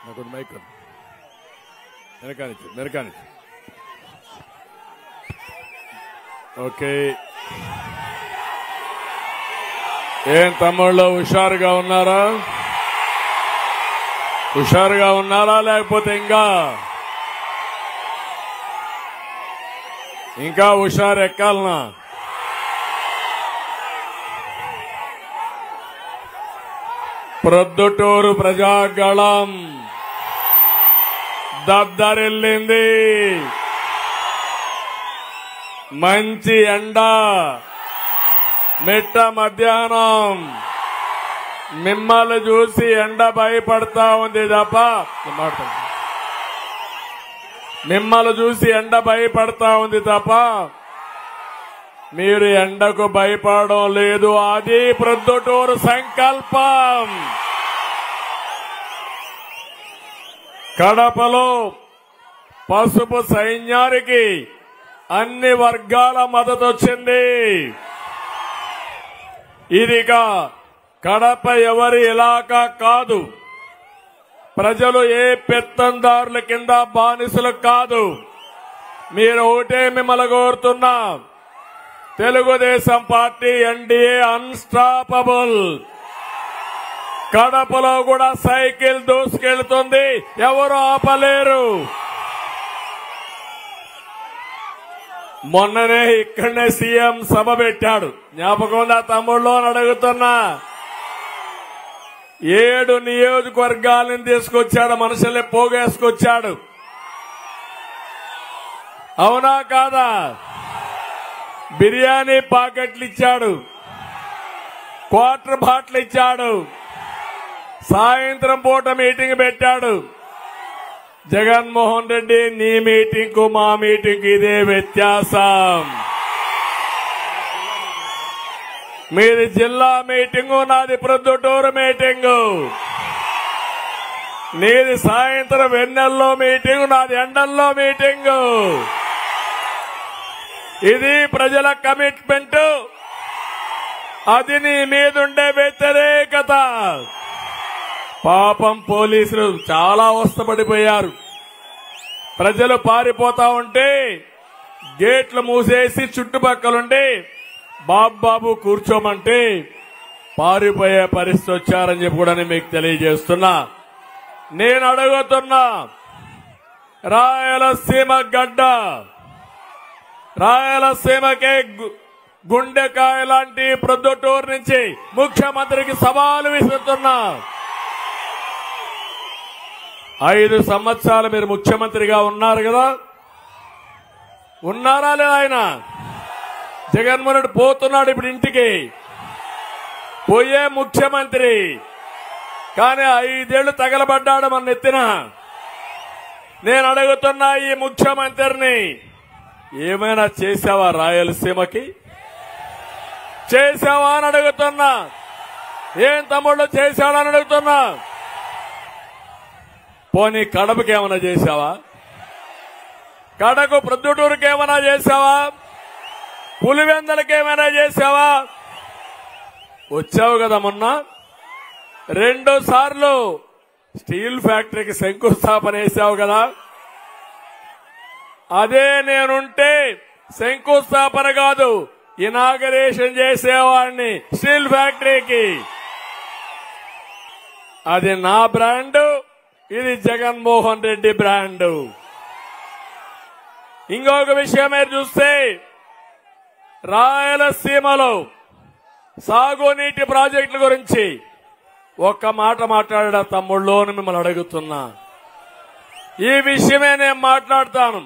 నాకు mic మెరకానిచ్చు okay. ఏం తమ్ముళ్ళు హుషారుగా ఉన్నారా? హుషారుగా ఉన్నారా లేకపోతే ఇంకా హుషారు ఎక్కాలనా? ప్రొద్దుటూరు ప్రజాగళం దద్దరిల్లింది. మంచి ఎండ, మిట్ట మధ్యాహ్నం. మిమ్మల్ని చూసి ఎండ భయపడతా ఉంది తప్ప మీరు ఎండకు భయపడడం లేదు. అది ప్రొద్దుటూరు సంకల్పం. కడపలో పసుపు సైన్యానికి అన్ని వర్గాల మద్దతు వచ్చింది. ఇదిగా కడప ఎవరి ఇలాకా కాదు. ప్రజలు ఏ పెత్తందారుల కింద బానిసలు కాదు. మీరు ఒకటే మిమ్మల్ని కోరుతున్నా, తెలుగుదేశం పార్టీ ఎన్డీఏ అన్స్టాపబుల్. కడపలో కూడా సైకిల్ దూసుకెళ్తుంది, ఎవరు ఆపలేరు. మొన్ననే ఇక్కడనే సీఎం సభ పెట్టాడు, జ్ఞాపకం ఉందా తమ్ముళ్ళు అని అడుగుతున్నా. 7 నియోజకవర్గాలను తీసుకొచ్చాడు, మనుషుల్ని పోగేసుకొచ్చాడు. అవునా కాదా? బిర్యానీ పాకెట్లు ఇచ్చాడు, క్వార్టర్ బాటిల్ ఇచ్చాడు, సాయంత్రం పూట మీటింగ్ పెట్టాడు. జగన్మోహన్ రెడ్డి, నీ మీటింగ్ కు మా మీటింగ్ ఇదే వ్యత్యాసం. మీది జిల్లా మీటింగు, నాది ప్రొద్దుటూరు మీటింగు. నీది సాయంత్రం వెన్నెల్లో మీటింగు, నాది ఎండల్లో మీటింగు. ఇది ప్రజల కమిట్మెంట్, అది నీ మీదుండే వ్యతిరేకత. పాపం పోలీసులు చాలా అవస్థపడిపోయారు. ప్రజలు పారిపోతా ఉంటే గేట్లు మూసేసి చుట్టుపక్కలుండి బాబు కూర్చోమంటే పారిపోయే పరిస్థితి వచ్చారని చెప్పి కూడా మీకు తెలియజేస్తున్నా. నేను అడుగుతున్నా, రాయలసీమ గడ్డ, రాయలసీమకే గుండెకాయ లాంటి ప్రొద్దుటూరు నుంచి ముఖ్యమంత్రికి సవాలు విసురుతున్నా. 5 సంవత్సరాలు మీరు ముఖ్యమంత్రిగా ఉన్నారు కదా, ఉన్నారా లేదా? ఆయన జగన్మోహన్ రెడ్డి పోతున్నాడు ఇప్పుడు ఇంటికి, పోయే ముఖ్యమంత్రి. కానీ 5 ఏళ్లు తగలబడ్డాడు మన నెత్తిన. నేను అడుగుతున్నా, ఈ ముఖ్యమంత్రిని ఏమైనా చేశావా? రాయలసీమకి చేశావా అని అడుగుతున్నా. ఏం తమ్ముళ్ళు చేశాడని అడుగుతున్నా. పోనీ కడపకి ఏమైనా చేశావా? కడకు ప్రొద్దుటూరుకి ఏమైనా చేశావా? పులివెందలకి ఏమైనా చేశావా? వచ్చావు కదా మొన్న 2 సార్లు స్టీల్ ఫ్యాక్టరీకి శంకుస్థాపన వేశావు కదా. అదే నేనుంటే శంకుస్థాపన కాదు, ఇనాగరేషన్ చేసేవాడిని స్టీల్ ఫ్యాక్టరీకి. అది నా బ్రాండు, ఇది జగన్మోహన్ రెడ్డి బ్రాండు. ఇంకొక విషయం మీరు చూస్తే, రాయలసీమలో సాగునీటి ప్రాజెక్టుల గురించి ఒక్క మాట మాట్లాడా తమ్ముళ్ళు అని మిమ్మల్ని అడుగుతున్నా. ఈ విషయమే నేను మాట్లాడతాను.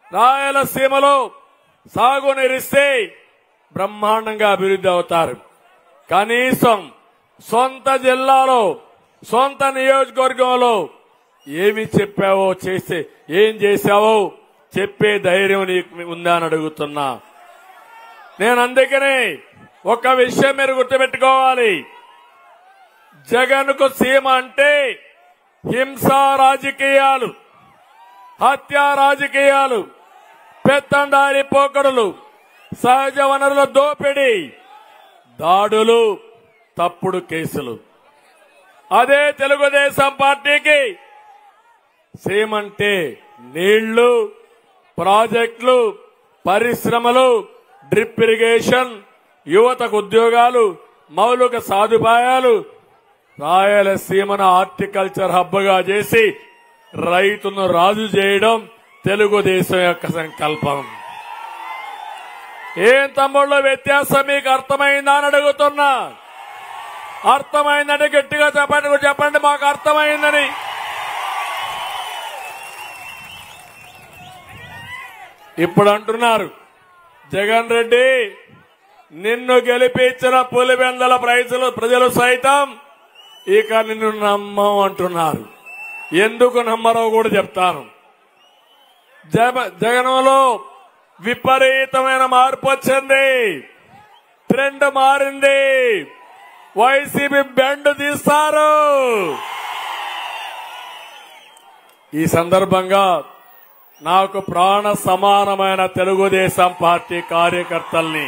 రాయలసీమలో సాగునీరిస్తే బ్రహ్మాండంగా అభివృద్ధి అవుతారు. కనీసం సొంత జిల్లాలో, సొంత నియోజకవర్గంలో ఏమి చెప్పావో, చేస్తే ఏం చేశావో చెప్పే ధైర్యం నీకు ఉందా అని అడుగుతున్నా. నేను అందుకనే ఒక విషయం మీరు గుర్తుపెట్టుకోవాలి. జగన్కు సీమ అంటే హింసా రాజకీయాలు, హత్యా రాజకీయాలు, పెత్తందారి పోకడలు, సహజ వనరుల దోపిడీ, దాడులు, తప్పుడు కేసులు. అదే తెలుగుదేశం పార్టీకి సీమంటే నీళ్లు, ప్రాజెక్టులు, పరిశ్రమలు, డ్రిప్ ఇరిగేషన్, యువతకు ఉద్యోగాలు, మౌలిక సదుపాయాలు, రాయలసీమను హార్టికల్చర్ హబ్ గా చేసి రైతును రాజు చేయడం తెలుగుదేశం యొక్క సంకల్పం. ఏం తమ్ముళ్ళు వ్యత్యాసం మీకు అర్థమైందా అని అడుగుతున్నా. అర్థమైందంటే గట్టిగా చెప్పండి మాకు అర్థమైందని. ఇప్పుడు అంటున్నారు జగన్ రెడ్డి నిన్ను గెలిపించిన పులివెందల ప్రజలు సైతం ఇక నిన్ను నమ్మం అంటున్నారు. ఎందుకు నమ్మరో కూడా చెప్తాను. జగన్లో విపరీతమైన మార్పు వచ్చింది. ట్రెండ్ మారింది. వైసీపీ బెండ్ తీస్తారు. ఈ సందర్భంగా నాకు ప్రాణ సమానమైన తెలుగుదేశం పార్టీ కార్యకర్తల్ని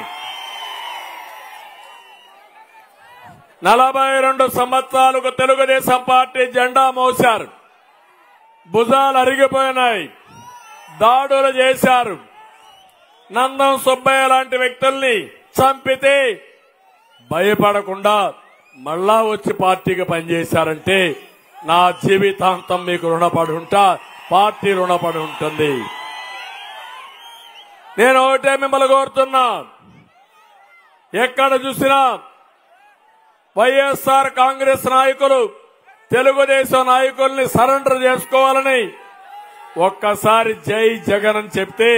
42 సంవత్సరాలకు తెలుగుదేశం పార్టీ జెండా మోశారు. భుజాలు అరిగిపోయినాయి. దాడులు చేశారు. నందం సుబ్బయ్య లాంటి వ్యక్తుల్ని చంపితే భయపడకుండా మళ్ళా వచ్చి పార్టీకి పనిచేశారంటే నా జీవితాంతం మీకు రుణపడి ఉంటా. పార్టీ రుణపడి ఉంటుంది. నేను ఒకటే మిమ్మల్ని కోరుతున్నా, ఎక్కడ చూసినా వైఎస్ఆర్ కాంగ్రెస్ నాయకులు తెలుగుదేశం నాయకుల్ని సరెండర్ చేసుకోవాలని ఒక్కసారి జై జగన్ అని చెప్తే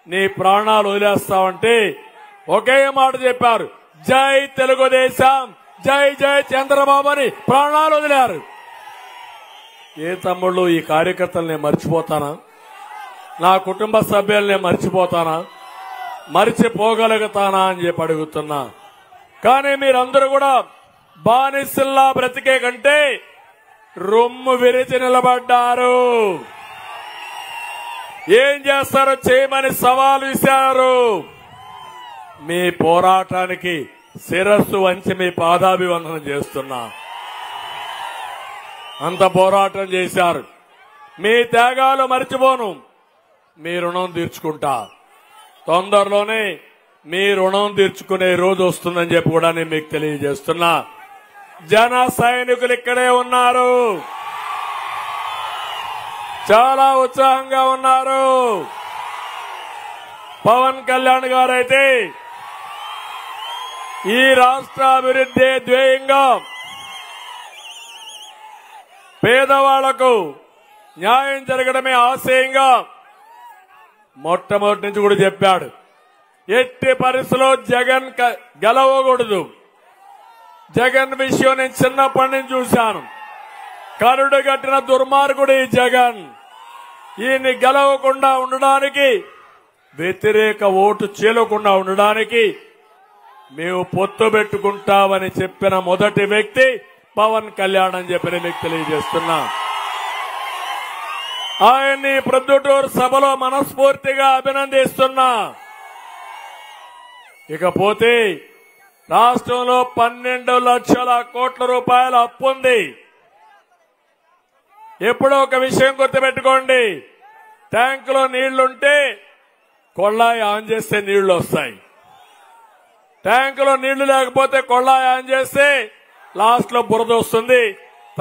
నీ ప్రాణాలు వదిలేస్తావంటే ఒకే మాట చెప్పారు, జై తెలుగుదేశం, జై జై చంద్రబాబు అని ప్రాణాలు వదిలారు. ఏ తమ్ముళ్ళు ఈ కార్యకర్తలు మర్చిపోతానా? నా కుటుంబ సభ్యుల్ని మర్చిపోతానా? మర్చిపోగలుగుతానా అని చెప్పి అడుగుతున్నా. కానీ మీరందరూ కూడా బానిసల్లా బ్రతికే కంటే రొమ్ము విరిచి నిలబడ్డారు. ఏం చేస్తారో చేయమని సవాల్ విసిరారు. మీ పోరాటానికి శిరస్సు వంచి మీ పాదాభివందనం చేస్తున్నా. అంత పోరాటం చేశారు. మీ త్యాగాలు మర్చిపోను. మీ రుణం తీర్చుకుంటా. తొందరలోనే మీ రుణం తీర్చుకునే రోజు వస్తుందని చెప్పి కూడా నేను మీకు తెలియజేస్తున్నా. జన సైనికులు ఇక్కడే ఉన్నారు. చాలా ఉత్సాహంగా ఉన్నారు. పవన్ కళ్యాణ్ గారైతే ఈ రాష్ట్ర అభివృద్ధి ధ్యేయంగా పేదవాళ్లకు న్యాయం జరగడమే ఆశయంగా మొట్టమొదటి నుంచి కూడా చెప్పాడు. ఎట్టి పరిస్థితుల్లో జగన్ గెలవకూడదు. జగన్ విషయం నేను చిన్నప్పటి నుంచి చూశాను. కరుడు కట్టిన దుర్మార్గుడు ఈ జగన్. ఈయన్ని గెలవకుండా ఉండడానికి, వ్యతిరేక ఓటు చీలకుండా ఉండడానికి మేము పొత్తు పెట్టుకుంటామని చెప్పిన మొదటి వ్యక్తి పవన్ కళ్యాణ్ అని చెప్పి మీకు తెలియజేస్తున్నా. ఆయన్ని ప్రొద్దుటూరు సభలో మనస్ఫూర్తిగా అభినందిస్తున్నా. ఇకపోతే రాష్ట్రంలో 12 లక్షల కోట్ల రూపాయల అప్పు ఉంది. ఎప్పుడో ఒక విషయం గుర్తుపెట్టుకోండి, ట్యాంకులో నీళ్లుంటే కొళ్ళాయి ఆన్ చేస్తే నీళ్లు వస్తాయి. ట్యాంకులో నీళ్లు లేకపోతే కొళ్ళాయి ఆన్ చేస్తే లాస్ట్ లో బురద వస్తుంది.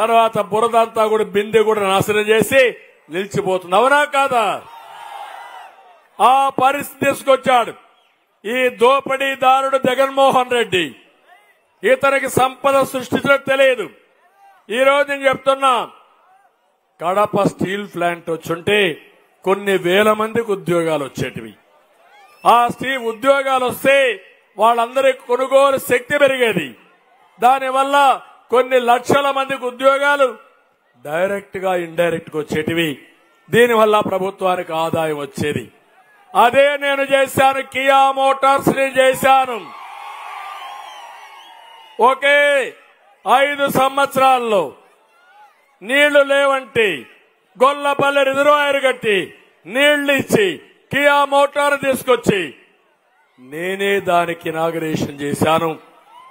తర్వాత బురద అంతా కూడా బిందె కూడా నాశనం చేసి నిలిచిపోతుంది. అవునా కాదా? ఆ పరిస్థితి తీసుకొచ్చాడు ఈ దోపిడీదారుడు జగన్మోహన్ రెడ్డి. ఇతనికి సంపద సృష్టించడం తెలియదు. ఈ రోజు నేను చెప్తున్నా, కడప స్టీల్ ప్లాంట్ వచ్చుంటే కొన్ని వేల మందికి ఉద్యోగాలు వచ్చేటివి. ఆ స్టీల్ ఉద్యోగాలు వస్తే వాళ్ళందరికీ కొనుగోలు శక్తి పెరిగేది. దానివల్ల కొన్ని లక్షల మందికి ఉద్యోగాలు డైరెక్ట్ గా ఇండైరెక్ట్ గా వచ్చేటివి. దీనివల్ల ప్రభుత్వానికి ఆదాయం వచ్చేది. అదే నేను చేశాను. కియా మోటార్స్ ని చేశాను. ఒకే 5 సంవత్సరాల్లో నీళ్లు లేవంటే గొల్లపల్లి రిజర్వాయర్ కట్టి నీళ్లు ఇచ్చి కియా మోటార్ తీసుకొచ్చి నేనే దానికి ఇనాగరేషన్ చేశాను.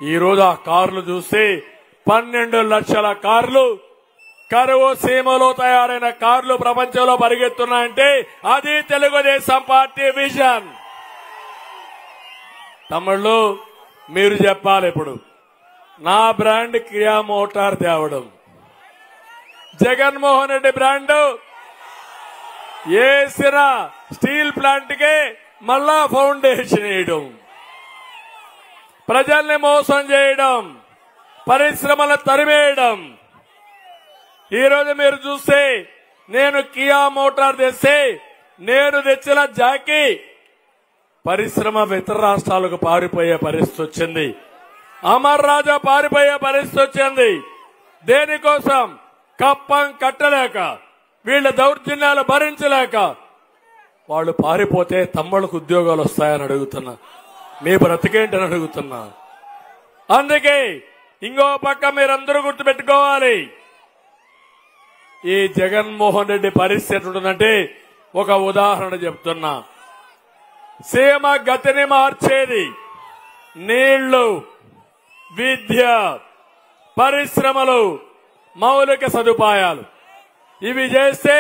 ఈ రోజు ఆ కార్లు చూస్తే 12 లక్షల కార్లు కరువు సీమలో తయారైన కార్లు ప్రపంచంలో పరిగెత్తున్నాయంటే అది తెలుగుదేశం పార్టీ విజన్. తమ్ముళ్ళు మీరు చెప్పాలి, ఇప్పుడు నా బ్రాండ్ కియా మోటార్ తేవడం, జగన్మోహన్ రెడ్డి బ్రాండ్ వేసిన స్టీల్ ప్లాంట్ కి మళ్ళా ఫౌండేషన్ వేయడం, ప్రజల్ని మోసం చేయడం, పరిశ్రమలు తరిమేయడం. ఈ రోజు మీరు చూస్తే నేను కియా మోటార్ తెస్తే నేను తెచ్చిన జాకీ పరిశ్రమ ఇతర రాష్ట్రాలకు పారిపోయే పరిస్థితి వచ్చింది. అమర్ రాజా పారిపోయే పరిస్థితి వచ్చింది. దేనికోసం? కప్పం కట్టలేక, వీళ్ళ దౌర్జన్యాలు భరించలేక వాళ్ళు పారిపోతే తమ్ముళ్ళకు ఉద్యోగాలు వస్తాయని అడుగుతున్నా. మీ బ్రతికేంటని అడుగుతున్నా. అందుకే ఇంకో పక్క మీరందరూ గుర్తుపెట్టుకోవాలి, ఈ జగన్మోహన్ రెడ్డి పరిస్థితి ఉంటుందంటే ఒక ఉదాహరణ చెప్తున్నా. సీమ గతిని మార్చేది నీళ్లు, విద్య, పరిశ్రమలు, మౌలిక సదుపాయాలు. ఇవి చేస్తే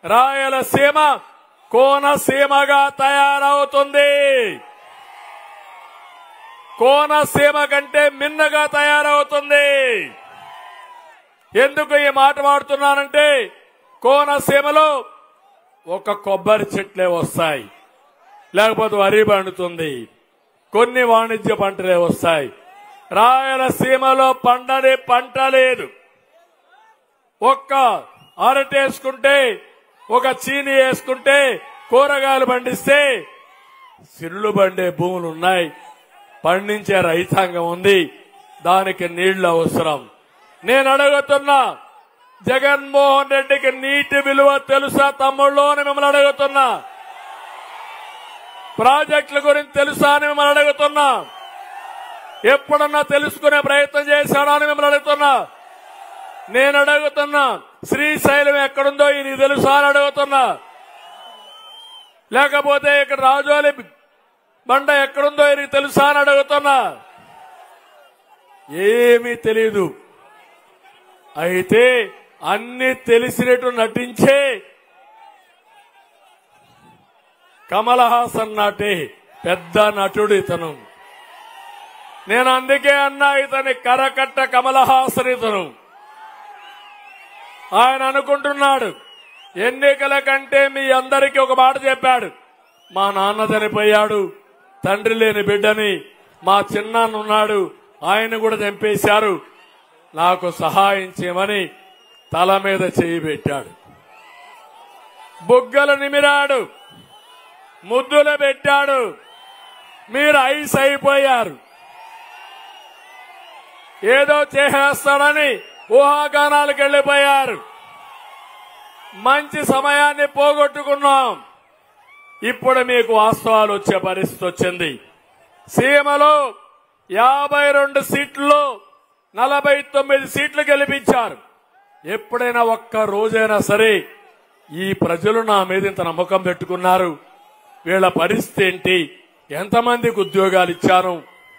రాయలసీమ కోనసీమగా తయారవుతుంది. కోనసీమ కంటే మిన్నగా తయారవుతుంది. ఎందుకు ఈ మాట వాడుతున్నానంటే కోనసీమలో ఒక కొబ్బరి చెట్లే వస్తాయి, లేకపోతే వరి పండుతుంది, కొన్ని వాణిజ్య పంటలే వస్తాయి. రాయలసీమలో పండని పంట లేదు. ఒక్క అరటి వేసుకుంటే, ఒక చీని వేసుకుంటే, కూరగాయలు పండిస్తే సిరులు పండే భూములు ఉన్నాయి, పండించే రైతాంగం ఉంది, దానికి నీళ్లు అవసరం. నేను అడుగుతున్నా, జగన్మోహన్ రెడ్డికి నీటి విలువ తెలుసా తమ్ముళ్ళు అని మిమ్మల్ని అడుగుతున్నా. ప్రాజెక్టుల గురించి తెలుసా అని మిమ్మల్ని అడుగుతున్నా. ఎప్పుడన్నా తెలుసుకునే ప్రయత్నం చేశాడా అని మిమ్మల్ని అడుగుతున్నా. నేను అడుగుతున్నా, శ్రీశైలం ఎక్కడుందో ఇది తెలుసా అని అడుగుతున్నా. లేకపోతే ఇక్కడ రాజోలి బండ ఎక్కడుందో ఇది తెలుసా అని అడుగుతున్నా. ఏమీ తెలీదు. అయితే అన్ని తెలిసినట్టు నటించే కమల్ హాసన్ నాటి పెద్ద నటుడు ఇతను. నేను అందుకే అన్నా, ఇతని కరకట్ట కమల్ హాసన్ ఇతను. ఆయన అనుకుంటున్నాడు ఎన్నికల కంటే మీ అందరికీ ఒక మాట చెప్పాడు, మా నాన్న చనిపోయాడు, తండ్రి లేని బిడ్డని, మా చిన్నాన్న ఉన్నాడు, ఆయన కూడా చంపేశారు, నాకు సహాయం చేయమని తల మీద చేయి పెట్టాడు. బుగ్గలు నిమిరాడు, ముద్దులు పెట్టాడు. మీరు ఐస్ అయిపోయారు. ఏదో చేసేస్తాడని ఊహాగానాలకు వెళ్లిపోయారు. మంచి సమయాన్ని పోగొట్టుకున్నాం. ఇప్పుడు మీకు వాస్తవాలు వచ్చే పరిస్థితి వచ్చింది. సీమలో 52 సీట్లలో 49 సీట్లు గెలిపించారు. ఎప్పుడైనా ఒక్క రోజైనా సరే ఈ ప్రజలు నా మీద ఇంత నమ్మకం పెట్టుకున్నారు, వీళ్ళ పరిస్థితి ఏంటి, ఎంతమందికి ఉద్యోగాలు ఇచ్చాను,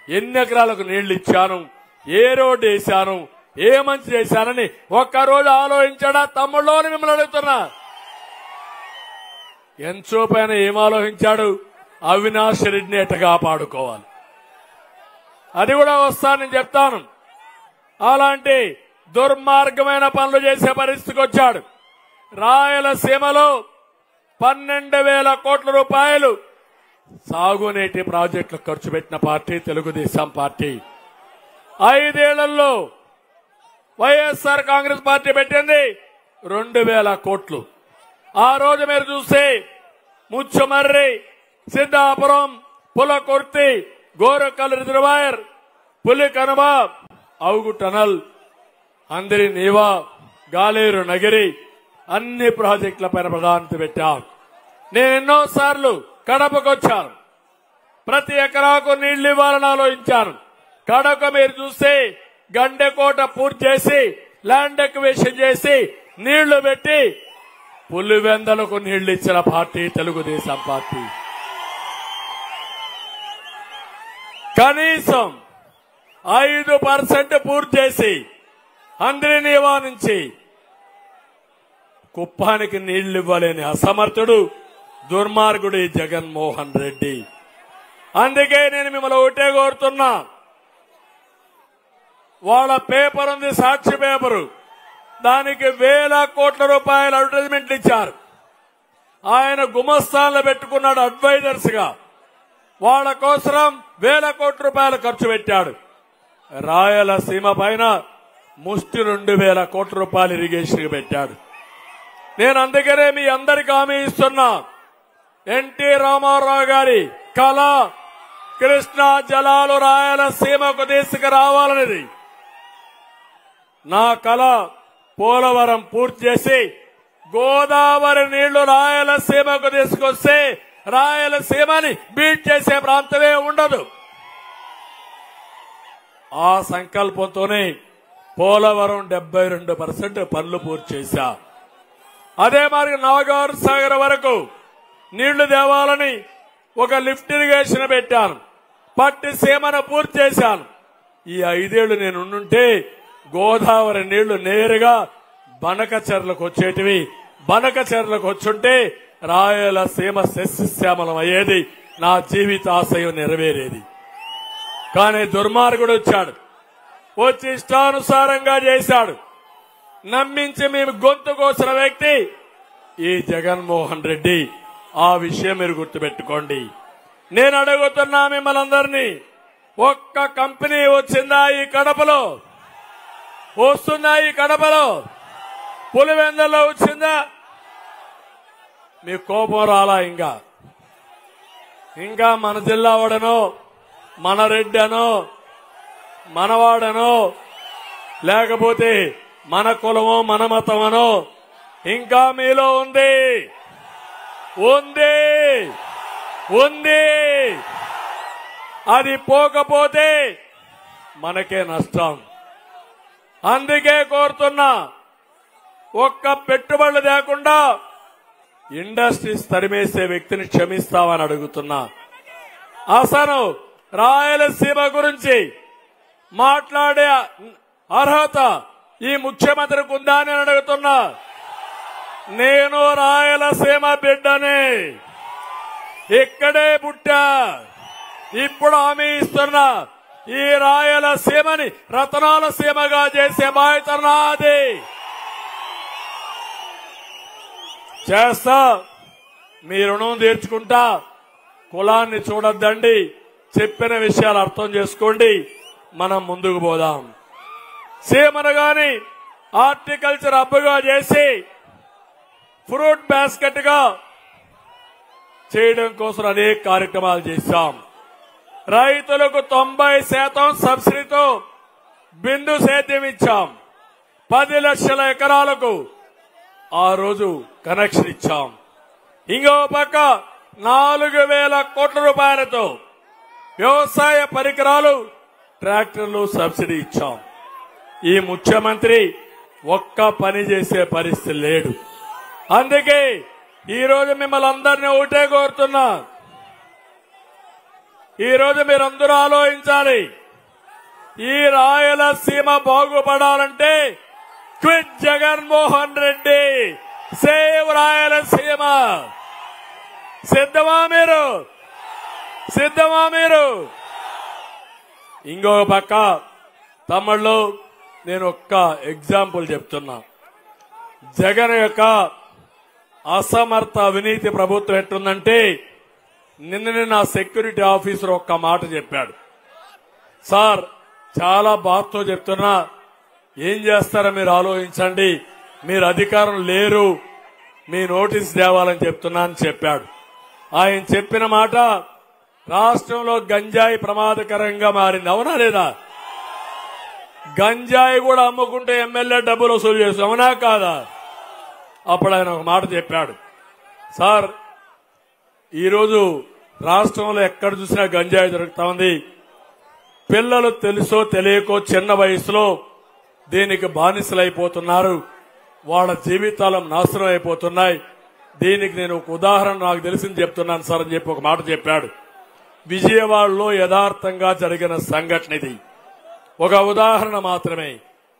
ఎన్ని ఎకరాలకు నీళ్లు ఇచ్చాను, ఏ రోడ్డు వేశాను, ఏ మంచి చేశానని ఒక్కరోజు ఆలోచించాడా తమ్ముళ్ళు అని మిమ్మల్ని అడుగుతున్నా. ఎంతోపైన ఏం ఆలోచించాడు? అవినాష్ రెడ్డిని ఎట్ట కాపాడుకోవాలి, అది కూడా వస్తానని చెప్తాను. అలాంటి దుర్మార్గమైన పనులు చేసే పరిస్థితికి వచ్చాడు. రాయలసీమలో 12,000 కోట్ల రూపాయలు సాగునీటి ప్రాజెక్టులకు ఖర్చు పెట్టిన పార్టీ తెలుగుదేశం పార్టీ. 5 ఏళ్లలో వైఎస్ఆర్ కాంగ్రెస్ పార్టీ పెట్టింది 2,000 కోట్లు. ఆ రోజు మీరు చూస్తే ముచ్చమర్రి, సిద్ధాపురం, పులకుర్తి, గోరకల్ రిజర్వాయర్, పులికనుమ, అవుగు టనల్, అందరి నీవా, గాలేరు నగిరి అన్ని ప్రాజెక్టుల పైన ప్రాధాన్యత పెట్టాం. నేను ఎన్నోసార్లు కడపకొచ్చాను, ప్రతి ఎకరాకు నీళ్లు ఇవ్వాలని ఆలోచించాను. కడప మీరు చూస్తే గండెకోట పూర్తి చేసి ల్యాండ్ ఎక్విజిషన్ చేసి నీళ్లు పెట్టి పులివెందలకు నీళ్లు ఇచ్చిన పార్టీ తెలుగుదేశం పార్టీ. కనీసం 5% పూర్తి చేసి అంద్రినీవా నుంచి కుప్పానికి నీళ్లు ఇవ్వలేని అసమర్థుడు దుర్మార్గుడు ఈ జగన్మోహన్ రెడ్డి. అందుకే నేను మిమ్మల్ని ఒకటే కోరుతున్నా, వాళ్ళ పేపర్ ఉంది, సాక్షి పేపరు, దానికి వేల కోట్ల రూపాయల అడ్వర్టైజ్మెంట్లు ఇచ్చారు. ఆయన గుమస్తాన్లు పెట్టుకున్నాడు అడ్వైజర్స్ గా, వాళ్ళ కోసం వేల కోట్ల రూపాయలు ఖర్చు పెట్టాడు. రాయలసీమ పైన ముష్టి 2,000 కోట్ల రూపాయలు ఇరిగేషన్ పెట్టాడు. నేను అందుకనే మీ అందరికీ హామీ ఇస్తున్నా, ఎన్టీ రామారావు గారి కళ కృష్ణా జలాలు రాయలసీమకు తీసుకురావాలనేది నా కళ. పోలవరం పూర్తి చేసి గోదావరి నీళ్లు రాయలసీమకు తీసుకొస్తే రాయలసీమని బీట్ చేసే ప్రాంతమే ఉండదు. ఆ సంకల్పంతోనే పోలవరం 72% పనులు పూర్తి చేశా. అదే మరి నాగార్ సాగర్ వరకు నీళ్లు తేవాలని ఒక లిఫ్ట్ ఇరిగేషన్ పెట్టాను, పట్టి సీమను పూర్తి చేశాను. ఈ 5 ఏళ్లు నేను ఉండుంటే గోదావరి నీళ్లు నేరుగా బనకచెర్లకు వచ్చేటివి. బనకచెర్లకు వచ్చుంటే రాయలసీమ సస్యశ్యామలం అయ్యేది, నా జీవిత ఆశయం నెరవేరేది. కానీ దుర్మార్గుడు వచ్చాడు, వచ్చి ఇష్టానుసారంగా చేశాడు. నమ్మించి మేము గొంతు కోసిన వ్యక్తి ఈ జగన్మోహన్ రెడ్డి. ఆ విషయం మీరు గుర్తుపెట్టుకోండి. నేను అడుగుతున్నా మిమ్మల్ని అందరినీ, ఒక్క కంపెనీ వచ్చిందా ఈ కడపలో? వస్తుందా ఈ కడపలో? పులివెందుల్లో వచ్చిందా? మీ కోపం రాలా? ఇంకా మన జిల్లా వాడనో, మన రెడ్డి అనో, మనవాడనో, లేకపోతే మన కులమో మన మతమనో ఇంకా మీలో ఉంది. అది పోకపోతే మనకే నష్టం. అందుకే కోరుతున్నా, ఒక్క పెట్టుబడులు లేకుండా ఇండస్ట్రీస్ తరిమేసే వ్యక్తిని క్షమిస్తామని అడుగుతున్నా. అసలు రాయలసీమ గురించి మాట్లాడే అర్హత ఈ ముఖ్యమంత్రికి ఉందా అని అడుగుతున్నా. నేను రాయలసీమ బిడ్డని, ఇక్కడే పుట్టా. ఇప్పుడు హామీ ఇస్తున్నా, ఈ రాయలసీమని రతనాల సీమగా చేసే బాధ్యత నాది. చేస్తా, మీ రుణం తీర్చుకుంటా. కులాన్ని చూడొద్దండి, చెప్పిన విషయాలు అర్థం చేసుకోండి, మనం ముందుకు పోదాం. సీమను గాని హార్టికల్చర్ హబ్గా చేసి ఫ్రూట్ బాస్కెట్ గా చేయడం కోసం అనేక కార్యక్రమాలు చేశాం. రైతులకు 90% సబ్సిడీతో బిందు సేద్యం ఇచ్చాం. 10 లక్షల ఎకరాలకు ఆ రోజు కనెక్షన్ ఇచ్చాం. ఇంకో పక్క 4,000 కోట్ల రూపాయలతో వ్యవసాయ పరికరాలు, ట్రాక్టర్లు సబ్సిడీ ఇచ్చాం. ఈ ముఖ్యమంత్రి ఒక్క పని చేసే పరిస్థితి లేడు. అందుకే ఈరోజు మిమ్మల్ని అందరినీ ఒకటే కోరుతున్నా, ఈరోజు మీరందరూ ఆలోచించాలి. ఈ రాయలసీమ బాగుపడాలంటే క్విట్ జగన్మోహన్ రెడ్డి, సేవ్ రాయలసీమ. సిద్ధమా మీరు? ఇంకో పక్క తమిళ్లో నేను ఒక్క ఎగ్జాంపుల్ చెప్తున్నా. జగన్ యొక్క అసమర్థ అవినీతి ప్రభుత్వం ఎట్లుందంటే, నిన్ననే నా సెక్యూరిటీ ఆఫీసర్ ఒక్క మాట చెప్పాడు. సార్, చాలా బాధతో చెప్తున్నా, ఏం చేస్తారో మీరు ఆలోచించండి, మీరు అధికారం లేరు, మీ నోటీస్ తేవాలని చెప్తున్నా అని చెప్పాడు. ఆయన చెప్పిన మాట, రాష్ట్రంలో గంజాయి ప్రమాదకరంగా మారింది. అవునా లేదా? గంజాయి కూడా అమ్ముకుంటే ఎమ్మెల్యే డబ్బులు వసూలు చేస్తాం, అవునా కాదా? అప్పుడు ఆయన ఒక మాట చెప్పాడు, సార్ ఈరోజు రాష్ట్రంలో ఎక్కడ చూసినా గంజాయి దొరుకుతా ఉంది. పిల్లలు తెలుసో తెలియకో చిన్న వయసులో దీనికి బానిసలైపోతున్నారు, వాళ్ళ జీవితాలు నాశనం అయిపోతున్నాయి. దీనికి నేను ఒక ఉదాహరణ నాకు తెలిసింది చెప్తున్నాను సార్ అని చెప్పి ఒక మాట చెప్పాడు. విజయవాడలో యథార్థంగా జరిగిన సంఘటన ఇది. ఒక ఉదాహరణ మాత్రమే.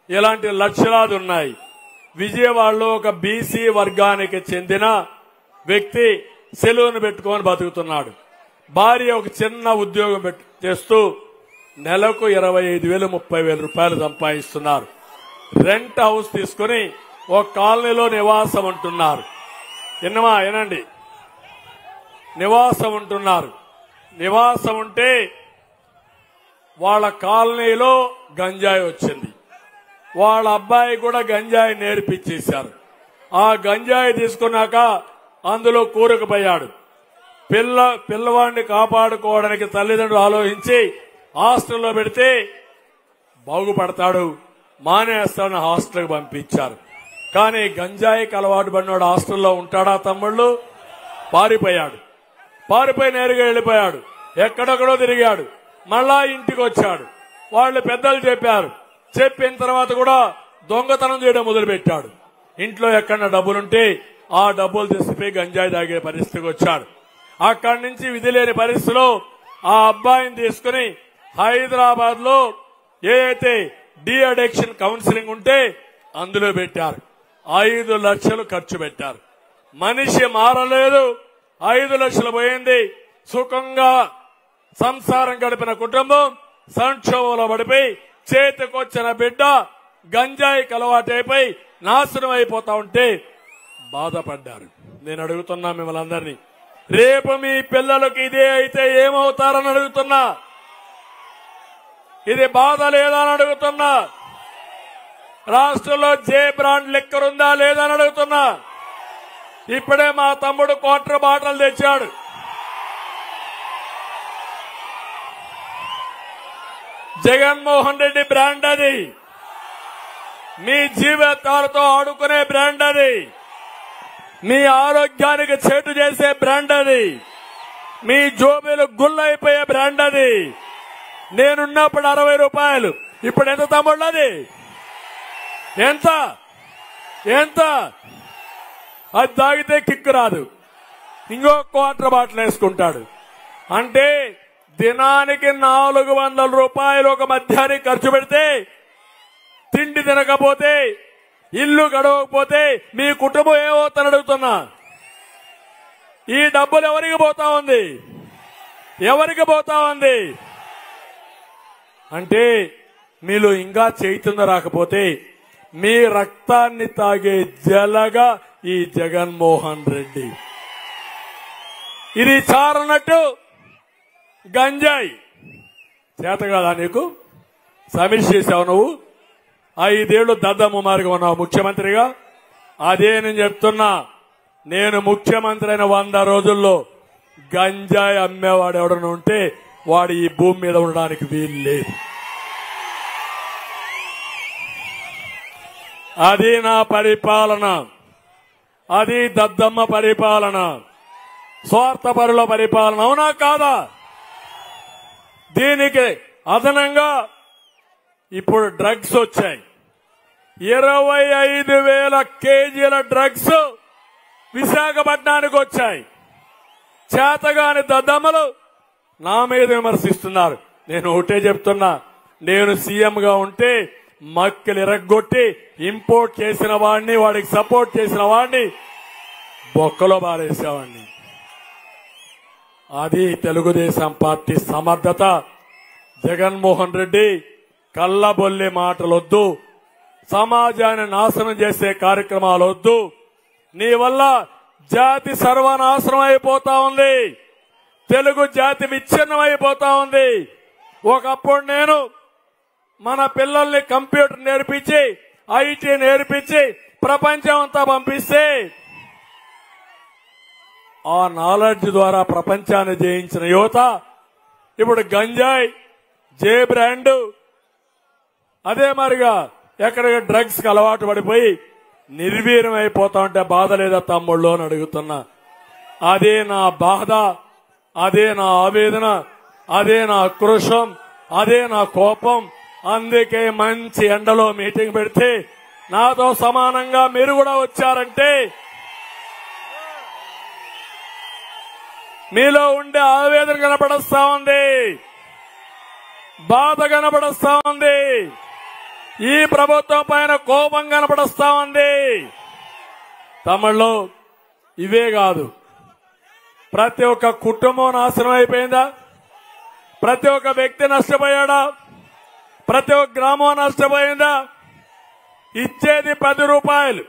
ఇలాంటి లక్షలాది ఉన్నాయి. విజయవాడలో ఒక బీసీ వర్గానికి చెందిన వ్యక్తి సెలూన్ పెట్టుకొని బతుకుతున్నాడు. భార్య ఒక చిన్న ఉద్యోగం చేస్తూ నెలకు 25,000 30,000 రూపాయలు సంపాదిస్తున్నారు. రెంట్ హౌస్ తీసుకుని ఒక కాలనీలో నివాసం ఉంటున్నారు. వినండి, నివాసం ఉంటున్నారు. నివాసం ఉంటే వాళ్ళ కాలనీలో గంజాయి వచ్చింది. వాళ్ళ అబ్బాయి కూడా గంజాయి నేర్పించేశారు. ఆ గంజాయి తీసుకున్నాక అందులో కూరుకుపోయాడు. పిల్లవాడిని కాపాడుకోవడానికి తల్లిదండ్రులు ఆలోచించి హాస్టల్లో పెడితే బాగుపడతాడు, మానేస్తాడని హాస్టల్కి పంపించారు. కానీ గంజాయికి అలవాటు పడినాడు హాస్టల్లో ఉంటాడా తమ్ముళ్ళు? పారిపోయి నేరుగా వెళ్ళిపోయాడు. ఎక్కడెక్కడో తిరిగాడు. మళ్ళా ఇంటికి వచ్చాడు. వాళ్ళు పెద్దలు చెప్పారు. చెప్పిన తర్వాత కూడా దొంగతనం చేయడం మొదలుపెట్టాడు. ఇంట్లో ఎక్కడన్నా డబ్బులుంటే ఆ డబ్బులు తీసుకుపోయి గంజాయి తాగే పరిస్థితికి వచ్చాడు. అక్కడి నుంచి విధి లేని పరిస్థితిలో ఆ అబ్బాయిని తీసుకుని హైదరాబాద్ లో ఏదైతే డి అడిక్షన్ కౌన్సిలింగ్ ఉంటే అందులో పెట్టారు. 5 లక్షలు ఖర్చు పెట్టారు. మనిషి మారలేదు. 5 లక్షలు పోయింది. సుఖంగా సంసారం గడిపిన కుటుంబం సంక్షోభంలో పడిపోయి చేతికొచ్చిన బిడ్డ గంజాయికి అలవాటైపోయి నాశనం అయిపోతా ఉంటే బాధపడ్డారు. నేను అడుగుతున్నా మిమ్మల్ని అందరినీ, రేపు మీ పిల్లలకు ఇదే అయితే ఏమవుతారని అడుగుతున్నా. ఇది బాధ లేదా అని అడుగుతున్నా. రాష్ట్రంలో జే బ్రాండ్ లిక్కర్ ఉందా లేదా అని అడుగుతున్నా. ఇప్పుడే మా తమ్ముడు క్వార్టర్ బాటలు తెచ్చాడు. జగన్మోహన్ రెడ్డి బ్రాండ్ అది. మీ జీవితాలతో ఆడుకునే బ్రాండ్ అది. మీ ఆరోగ్యానికి చేటు చేసే బ్రాండ్ అది. మీ జోబీలు గుల్లైపోయే బ్రాండ్ అది. నేనున్నప్పుడు 60 రూపాయలు, ఇప్పుడు ఎంత తమ్ముళ్ళు? అది ఎంత? అది తాగితే కిక్కు రాదు. ఇంకో క్వార్టర్ బాటిల్ వేసుకుంటాడు. అంటే దినానికి 400 రూపాయలు ఒక మధ్యాహ్నం ఖర్చు పెడితే, తిండి తినకపోతే, ఇల్లు గడవకపోతే మీ కుటుంబం ఏమవుతుందని అడుగుతున్నా. ఈ డబ్బులు ఎవరికి పోతా ఉంది? అంటే మీలో ఇంకా చైతన్యం రాకపోతే మీ రక్తాన్ని తాగే జలగా ఈ జగన్మోహన్ రెడ్డి. ఇది చారనట్టు గంజాయి చేత కాదా నీకు? సమీక్ష చేశావు నువ్వు. 5 ఏళ్లు దద్దమ్మ మారిగా ఉన్నావు ముఖ్యమంత్రిగా. అదే నేను చెప్తున్నా. నేను ముఖ్యమంత్రి అయిన 100 రోజుల్లో గంజాయి అమ్మేవాడు ఎవడన్నా ఉంటే వాడు ఈ భూమి మీద ఉండడానికి వీలు లేదు. అది నా పరిపాలన. అది దద్దమ్మ పరిపాలన, స్వార్థపరుల పరిపాలన. అవునా కాదా? దీనికి అదనంగా ఇప్పుడు డ్రగ్స్ వచ్చాయి. 25,000 కేజీల డ్రగ్స్ విశాఖపట్నానికి వచ్చాయి. చేతగాని దద్దమ్మలు నా మీద విమర్శిస్తున్నారు. నేను ఒకటే చెప్తున్నా, నేను సీఎంగా ఉంటే మక్కలు ఇరగ్గొట్టి ఇంపోర్ట్ చేసిన వాడిని, వాడికి సపోర్ట్ చేసిన వాడిని బొక్కలో బారేసేవాడిని. అది తెలుగుదేశం పార్టీ సమర్థత. జగన్మోహన్ రెడ్డి కళ్ళబొల్లి మాటలొద్దు, సమాజాన్ని నాశనం చేసే కార్యక్రమాలు వద్దు. నీ వల్ల జాతి సర్వనాశనం అయిపోతా ఉంది. తెలుగు జాతి విచ్ఛిన్నం అయిపోతా ఉంది. ఒకప్పుడు నేను మన పిల్లల్ని కంప్యూటర్ నేర్పించి, ఐటీ నేర్పించి ప్రపంచం అంతా పంపిస్తే ఆ నాలెడ్జ్ ద్వారా ప్రపంచాన్ని జయించిన యువత ఇప్పుడు గంజాయి, జే బ్రాండ్, అదే మరిగా ఎక్కడ డ్రగ్స్ కి అలవాటు పడిపోయి నిర్వీర్యం అయిపోతా ఉంటే బాధ లేదా తమ్ముళ్ళు అని అడుగుతున్నా. అదే నా బాధ, అదే నా ఆవేదన, అదే నా ఆక్రోశం, అదే నా కోపం. అందుకే మంచి ఎండలో మీటింగ్ పెడితే నాతో సమానంగా మీరు కూడా వచ్చారంటే మీలో ఉండే ఆవేదన కనపడస్తా ఉంది. బాధ కనబడుస్తా ఉంది. ఈ ప్రభుత్వం పైన కోపం కనబడుస్తా ఉంది. తమిళ్లో ఇవే కాదు, ప్రతి ఒక్క కుటుంబం నాశనం అయిపోయిందా? ప్రతి ఒక్క వ్యక్తి నష్టపోయాడా? ప్రతి ఒక్క గ్రామం నష్టపోయిందా? ఇచ్చేది 10 రూపాయలు,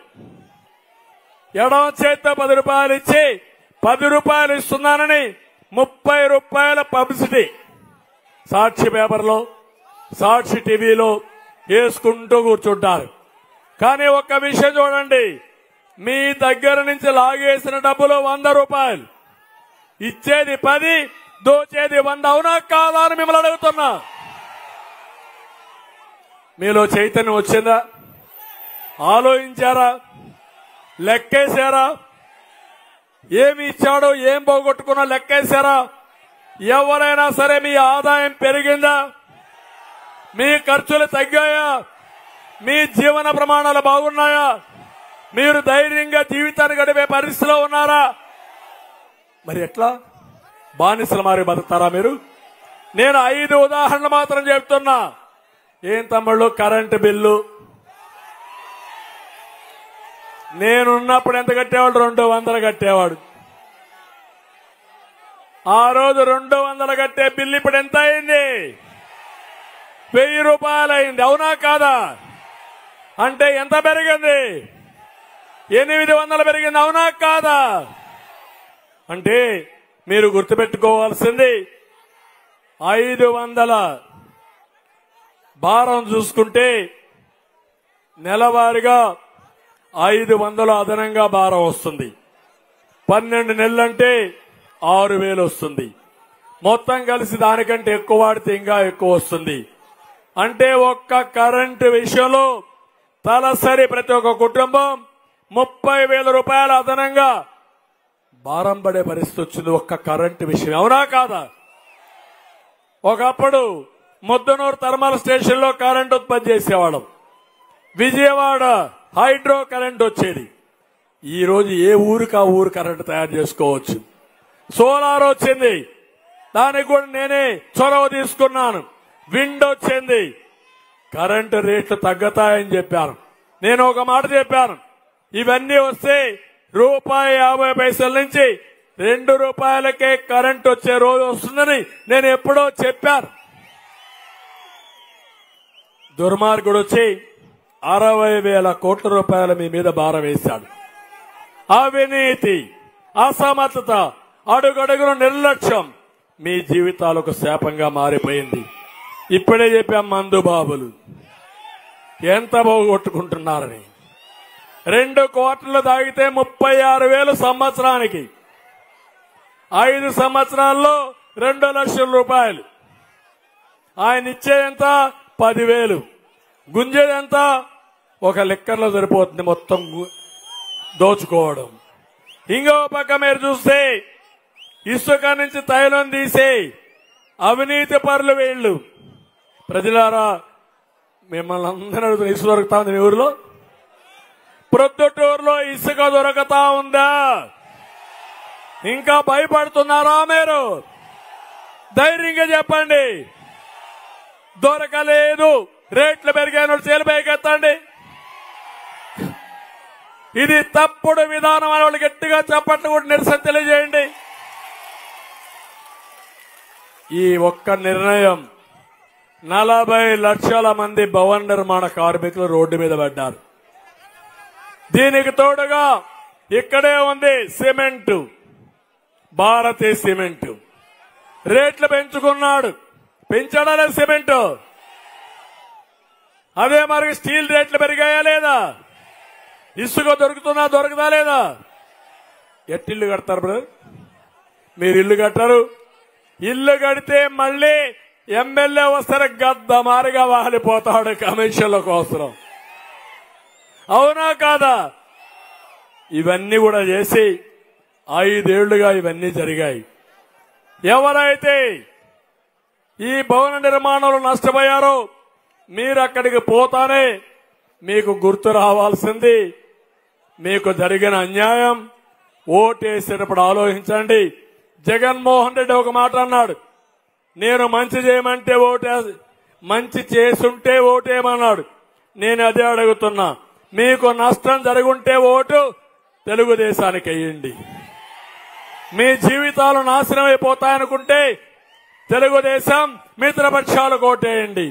ఎడమ చేత్తో 10 రూపాయలు ఇచ్చి 10 రూపాయలు ఇస్తున్నానని 30 రూపాయల పబ్లిసిటీ సాక్షి పేపర్లో, సాక్షి టీవీలో వేసుకుంటూ కూర్చుంటారు. కానీ ఒక్క విషయం చూడండి, మీ దగ్గర నుంచి లాగేసిన డబ్బులు 100 రూపాయలు, ఇచ్చేది 10, దోచేది 100. అవునా కాదా అని మిమ్మల్ని అడుగుతున్నా. మీలో చైతన్యం వచ్చిందా? ఆలోచించారా? లెక్కేశారా? ఏమి ఇచ్చాడో ఏం పోగొట్టుకున్నా లెక్కేశారా? ఎవరైనా సరే మీ ఆదాయం పెరిగిందా? మీ ఖర్చులు తగ్గాయా? మీ జీవన ప్రమాణాలు బాగున్నాయా? మీరు ధైర్యంగా జీవితాన్ని గడిపే పరిస్థితిలో ఉన్నారా? మరి ఎట్లా బానిసల మారి బతుకుతారా మీరు? నేను 5 ఉదాహరణలు మాత్రం చెప్తున్నా. ఏం తమ్ముళ్ళు, కరెంటు బిల్లు నేనున్నప్పుడు ఎంత కట్టేవాడు? 200 కట్టేవాడు. ఆ రోజు 200 కట్టే బిల్లు ఇప్పుడు ఎంత అయింది? 1000 రూపాయలు అయింది. అవునా కాదా? అంటే ఎంత పెరిగింది? 800 పెరిగింది. అవునా కాదా? అంటే మీరు గుర్తుపెట్టుకోవాల్సింది 500 భారం చూసుకుంటే నెలవారీగా 500 అదనంగా భారం వస్తుంది. 12 నెలలంటే 6000 వస్తుంది. మొత్తం కలిసి దానికంటే ఎక్కువ వాడితే ఇంకా ఎక్కువ వస్తుంది. అంటే ఒక్క కరెంటు విషయంలో తలసరి ప్రతి ఒక్క కుటుంబం 30,000 రూపాయలు అదనంగా భారం పడే పరిస్థితి వచ్చింది ఒక్క కరెంటు విషయం. అవునా కాదా? ఒకప్పుడు ముద్దనూరు థర్మల్ స్టేషన్ లో కరెంటు ఉత్పత్తి చేసేవాళ్ళం. విజయవాడ హైడ్రో కరెంట్ వచ్చేది. ఈ రోజు ఏ ఊరికి ఆ ఊరు కరెంటు తయారు చేసుకోవచ్చు. సోలార్ వచ్చింది, దానికి కూడా నేనే చొరవ తీసుకున్నాను. విండ్ వచ్చింది, కరెంటు రేట్లు తగ్గుతాయని చెప్పాను. నేను ఒక మాట చెప్పాను, ఇవన్నీ వస్తే ₹1.50 నుంచి ₹2 కరెంట్ వచ్చే రోజు వస్తుందని నేను ఎప్పుడో చెప్పాను. దుర్మార్గుడు వచ్చి 60,000 కోట్ల రూపాయల మీ మీద భారం వేశాడు. అవినీతి, అసమర్థత, అడుగడుగుల నిర్లక్ష్యం మీ జీవితాలకు శాపంగా మారిపోయింది. ఇప్పుడే చెప్పాం, మందు బాబులు ఎంత పోగొట్టుకుంటున్నారని. 2 క్వార్టర్లు తాగితే 36,000 సంవత్సరానికి. 5 సంవత్సరాల్లో 2 లక్షల రూపాయలు. ఆయన ఇచ్చేదంతా 10,000, గుంజేదంతా ఒక లిక్కర్లో సరిపోతుంది. మొత్తం దోచుకోవడం. ఇంకో పక్క మీరు చూస్తే ఇసుక నుంచి తైలం తీసే అవినీతి పరులు వీళ్ళు. ప్రజలారా, మిమ్మల్ని అందరూ ఇసుక దొరుకుతా ఉంది మీ ఊరిలో? ప్రొద్దుటూరులో ఇసుక దొరకతా ఉందా? ఇంకా భయపడుతున్నారా మీరు? ధైర్యంగా చెప్పండి. దొరకలేదు, రేట్లు పెరిగాను, చేలిపైకెత్తండి. ఇది తప్పుడు విధానం అని వాళ్ళు గట్టిగా చెప్పట్లు కూడా నిరసన తెలియజేయండి. ఈ ఒక్క నిర్ణయం 40 లక్షల మంది భవన నిర్మాణ కార్మికులు రోడ్డు మీద పడ్డారు. దీనికి తోడుగా ఇక్కడే ఉంది సిమెంటు, భారతీయ సిమెంటు రేట్లు పెంచుకున్నాడు. పెంచడాలే సిమెంటు. అదే మరి స్టీల్ రేట్లు పెరిగాయా లేదా? ఇసుక దొరుకుతుందా, దొరకదా లేదా? ఎట్టిల్లు కడతారు బ్రదర్? మీరు ఇల్లు కట్టారు. ఇల్లు కడితే మళ్ళీ ఎమ్మెల్యే వస్తారు, గద్ద మారిగా వాలిపోతాడు కమిషన్ల కోసం. అవునా కాదా? ఇవన్నీ కూడా చేసి 5 ఏళ్లుగా ఇవన్నీ జరిగాయి. ఎవరైతే ఈ భవన నిర్మాణంలో నష్టపోయారో మీరు అక్కడికి పోతానే మీకు గుర్తు రావాల్సింది మీకు జరిగిన అన్యాయం. ఓటేసేటప్పుడు ఆలోచించండి. జగన్మోహన్ రెడ్డి ఒక మాట అన్నాడు, నేను మంచి చేయమంటే మంచి చేసుంటే ఓటేయమన్నాడు. నేను అదే అడుగుతున్నా, మీకు నష్టం జరుగుంటే ఓటు తెలుగుదేశానికి వేయండి. మీ జీవితాలు నాశనం అయిపోతాయనుకుంటే తెలుగుదేశం మిత్రపక్షాలకు ఓటేయండి.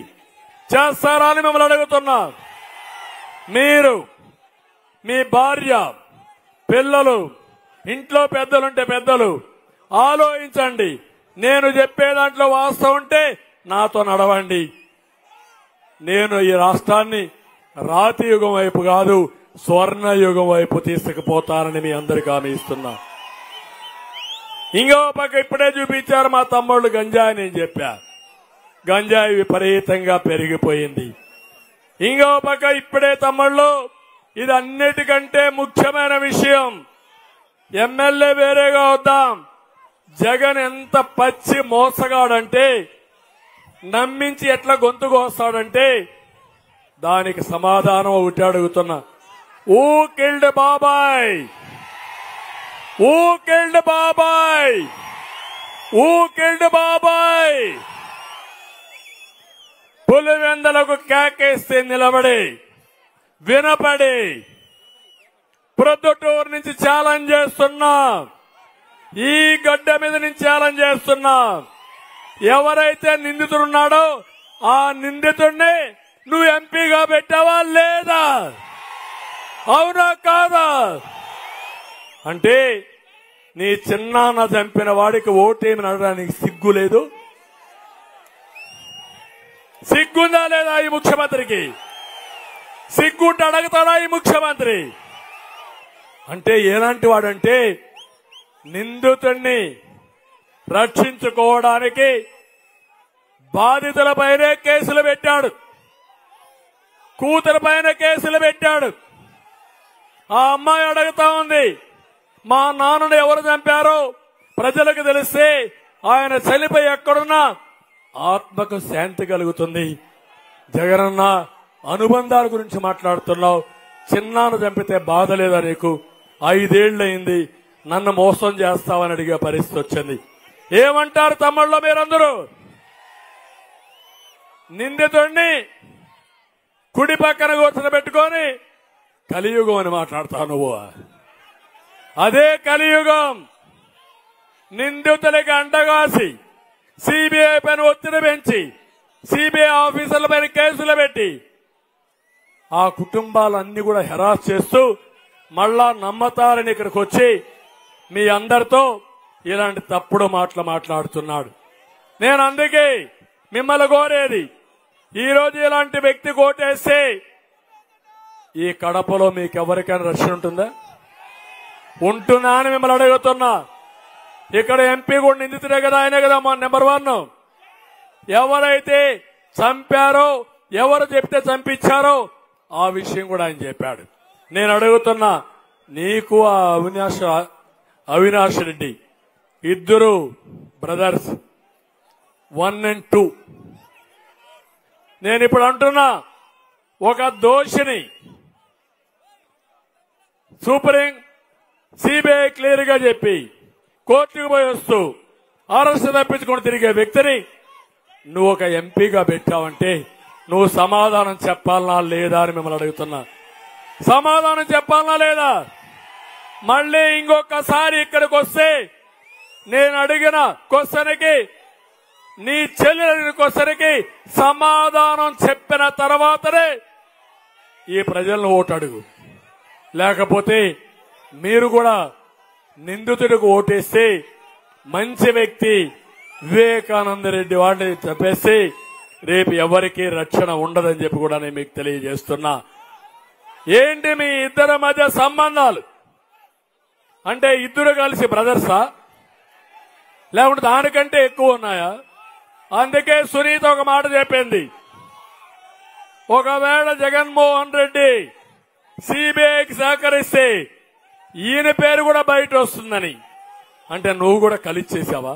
చేస్తారా అని మిమ్మల్ని అడుగుతున్నా. మీరు, మీ భార్య, పిల్లలు, ఇంట్లో పెద్దలుంటే పెద్దలు ఆలోచించండి. నేను చెప్పే దాంట్లో వాస్తవం ఉంటే నాతో నడవండి. నేను ఈ రాష్ట్రాన్ని రాతి యుగం వైపు కాదు, స్వర్ణ యుగం వైపు తీసుకుపోతానని మీ అందరికీ హామీ ఇస్తున్నా. ఇంకో పక్క ఇప్పుడే చూపించారు మా తమ్ముళ్ళు గంజాయి. నేను చెప్పా, గంజాయి విపరీతంగా పెరిగిపోయింది. ఇంకో పక్క ఇప్పుడే తమ్ముళ్ళు, ఇది అన్నిటికంటే ముఖ్యమైన విషయం. ఎమ్మెల్యే వేరేగా వద్దాం. జగన్ ఎంత పచ్చి మోసగాడంటే, నమ్మించి ఎట్లా గొంతుకు వస్తాడంటే దానికి సమాధానం ఒకటి అడుగుతున్నా. ఊ కిల్డ్ బాబాయ్, ఊ కిల్డ్ బాబాయ్, ఊ కిల్డ్ బాబాయ్. పులివెందలకు కేకేస్తే నిలబడి వినపడి ప్రొద్దుటూరు నుంచి ఛాలెంజ్ చేస్తున్నా, ఈ గడ్డ మీద నుంచి ఛాలెంజ్ చేస్తున్నా. ఎవరైతే నిందితుడున్నాడో ఆ నిందితుడిని నువ్వు ఎంపీగా పెట్టావా లేదా? అవునా కాదా? అంటే నీ చిన్నాన్న చంపిన వాడికి ఓటేమి నడడానికి సిగ్గు లేదు? సిగ్గుందా లేదా ఈ ముఖ్యమంత్రికి? సిగ్గుంటే అడగతాడా ఈ ముఖ్యమంత్రి? అంటే ఎలాంటి వాడంటే, నిందితుడిని రక్షించుకోవడానికి బాధితులపైనే కేసులు పెట్టాడు, కూతురు పైన కేసులు పెట్టాడు. ఆ అమ్మాయి అడుగుతా ఉంది, మా నాన్నను ఎవరు చంపారో ప్రజలకు తెలిస్తే ఆయన చనిపోయి ఎక్కడున్నా ఆత్మకు శాంతి కలుగుతుంది. జగనన్న, అనుబంధాల గురించి మాట్లాడుతున్నావు. చిన్నాను చంపితే బాధ లేదా నీకు? 5 ఏళ్లయింది, నన్ను మోసం చేస్తావని అడిగే పరిస్థితి వచ్చింది. ఏమంటారు తమ్ముళ్ళు మీరందరూ? నిందితుడిని కుడి పక్కన కూర్చోబెట్టుకొని కలియుగం అని మాట్లాడతావు నువ్వు. అదే కలియుగం. నిందితులకి అండగాసి సిబిఐ పైన ఒత్తిడి పెంచి సిబిఐ ఆఫీసర్ల పైన కేసులు పెట్టి ఆ కుటుంబాలన్నీ కూడా హెరాస్ చేస్తూ మళ్ళా నమ్మతారని ఇక్కడికి వచ్చి మీ అందరితో ఇలాంటి తప్పుడు మాటలు మాట్లాడుతున్నాడు. నేను అందుకే మిమ్మల్ని కోరేది, ఈరోజు ఇలాంటి వ్యక్తి కోటేస్తే ఈ కడపలో మీకు ఎవరికైనా రక్షణ ఉంటుందా? ఉంటున్నా అని మిమ్మల్ని అడుగుతున్నా. ఇక్కడ ఎంపీ కూడా నిందితుడే కదా, ఆయనే కదా మా నెంబర్ 1. ఎవరైతే చంపారో, ఎవరు చెప్తే చంపించారో ఆ విషయం కూడా ఆయన చెప్పాడు. నేను అడుగుతున్నా, నీకు ఆ అవినాష్ రెడ్డి ఇద్దరు బ్రదర్స్ 1 and 2. నేను ఇప్పుడు అంటున్నా, ఒక దోషిని సుప్రీం సిబిఐ క్లియర్ గా చెప్పి కోర్టుకు పోయి వస్తూ అరెస్ట్ తప్పించుకొని తిరిగే వ్యక్తిని నువ్వు ఒక ఎంపీగా పెట్టావంటే నువ్వు సమాధానం చెప్పాలనా లేదా అని మిమ్మల్ని అడుగుతున్నా. సమాధానం చెప్పాలనా లేదా? మళ్ళీ ఇంకొకసారి ఇక్కడికి వస్తే నేను అడిగిన క్వశ్చన్కి, నీ చెల్లి అడిగిన క్వశ్చన్కి సమాధానం చెప్పిన తర్వాతనే ఈ ప్రజలను ఓటు అడుగు. లేకపోతే మీరు కూడా నిందితుడికి ఓటేస్తే మంచి వ్యక్తి వివేకానంద రెడ్డి వాడిని చెప్పేసి రేపు ఎవరికీ రక్షణ ఉండదని చెప్పి కూడా నేను మీకు తెలియజేస్తున్నా. ఏంటి మీ ఇద్దరి మధ్య సంబంధాలు? అంటే ఇద్దరు కలిసి బ్రదర్సా, లేకుంటే దానికంటే ఎక్కువ ఉన్నాయా? అందుకే సునీత ఒక మాట చెప్పింది, ఒకవేళ జగన్మోహన్ రెడ్డి సిబిఐకి సహకరిస్తే ఈయన పేరు కూడా బయట వస్తుందని. అంటే నువ్వు కూడా కలిసి చేశావా?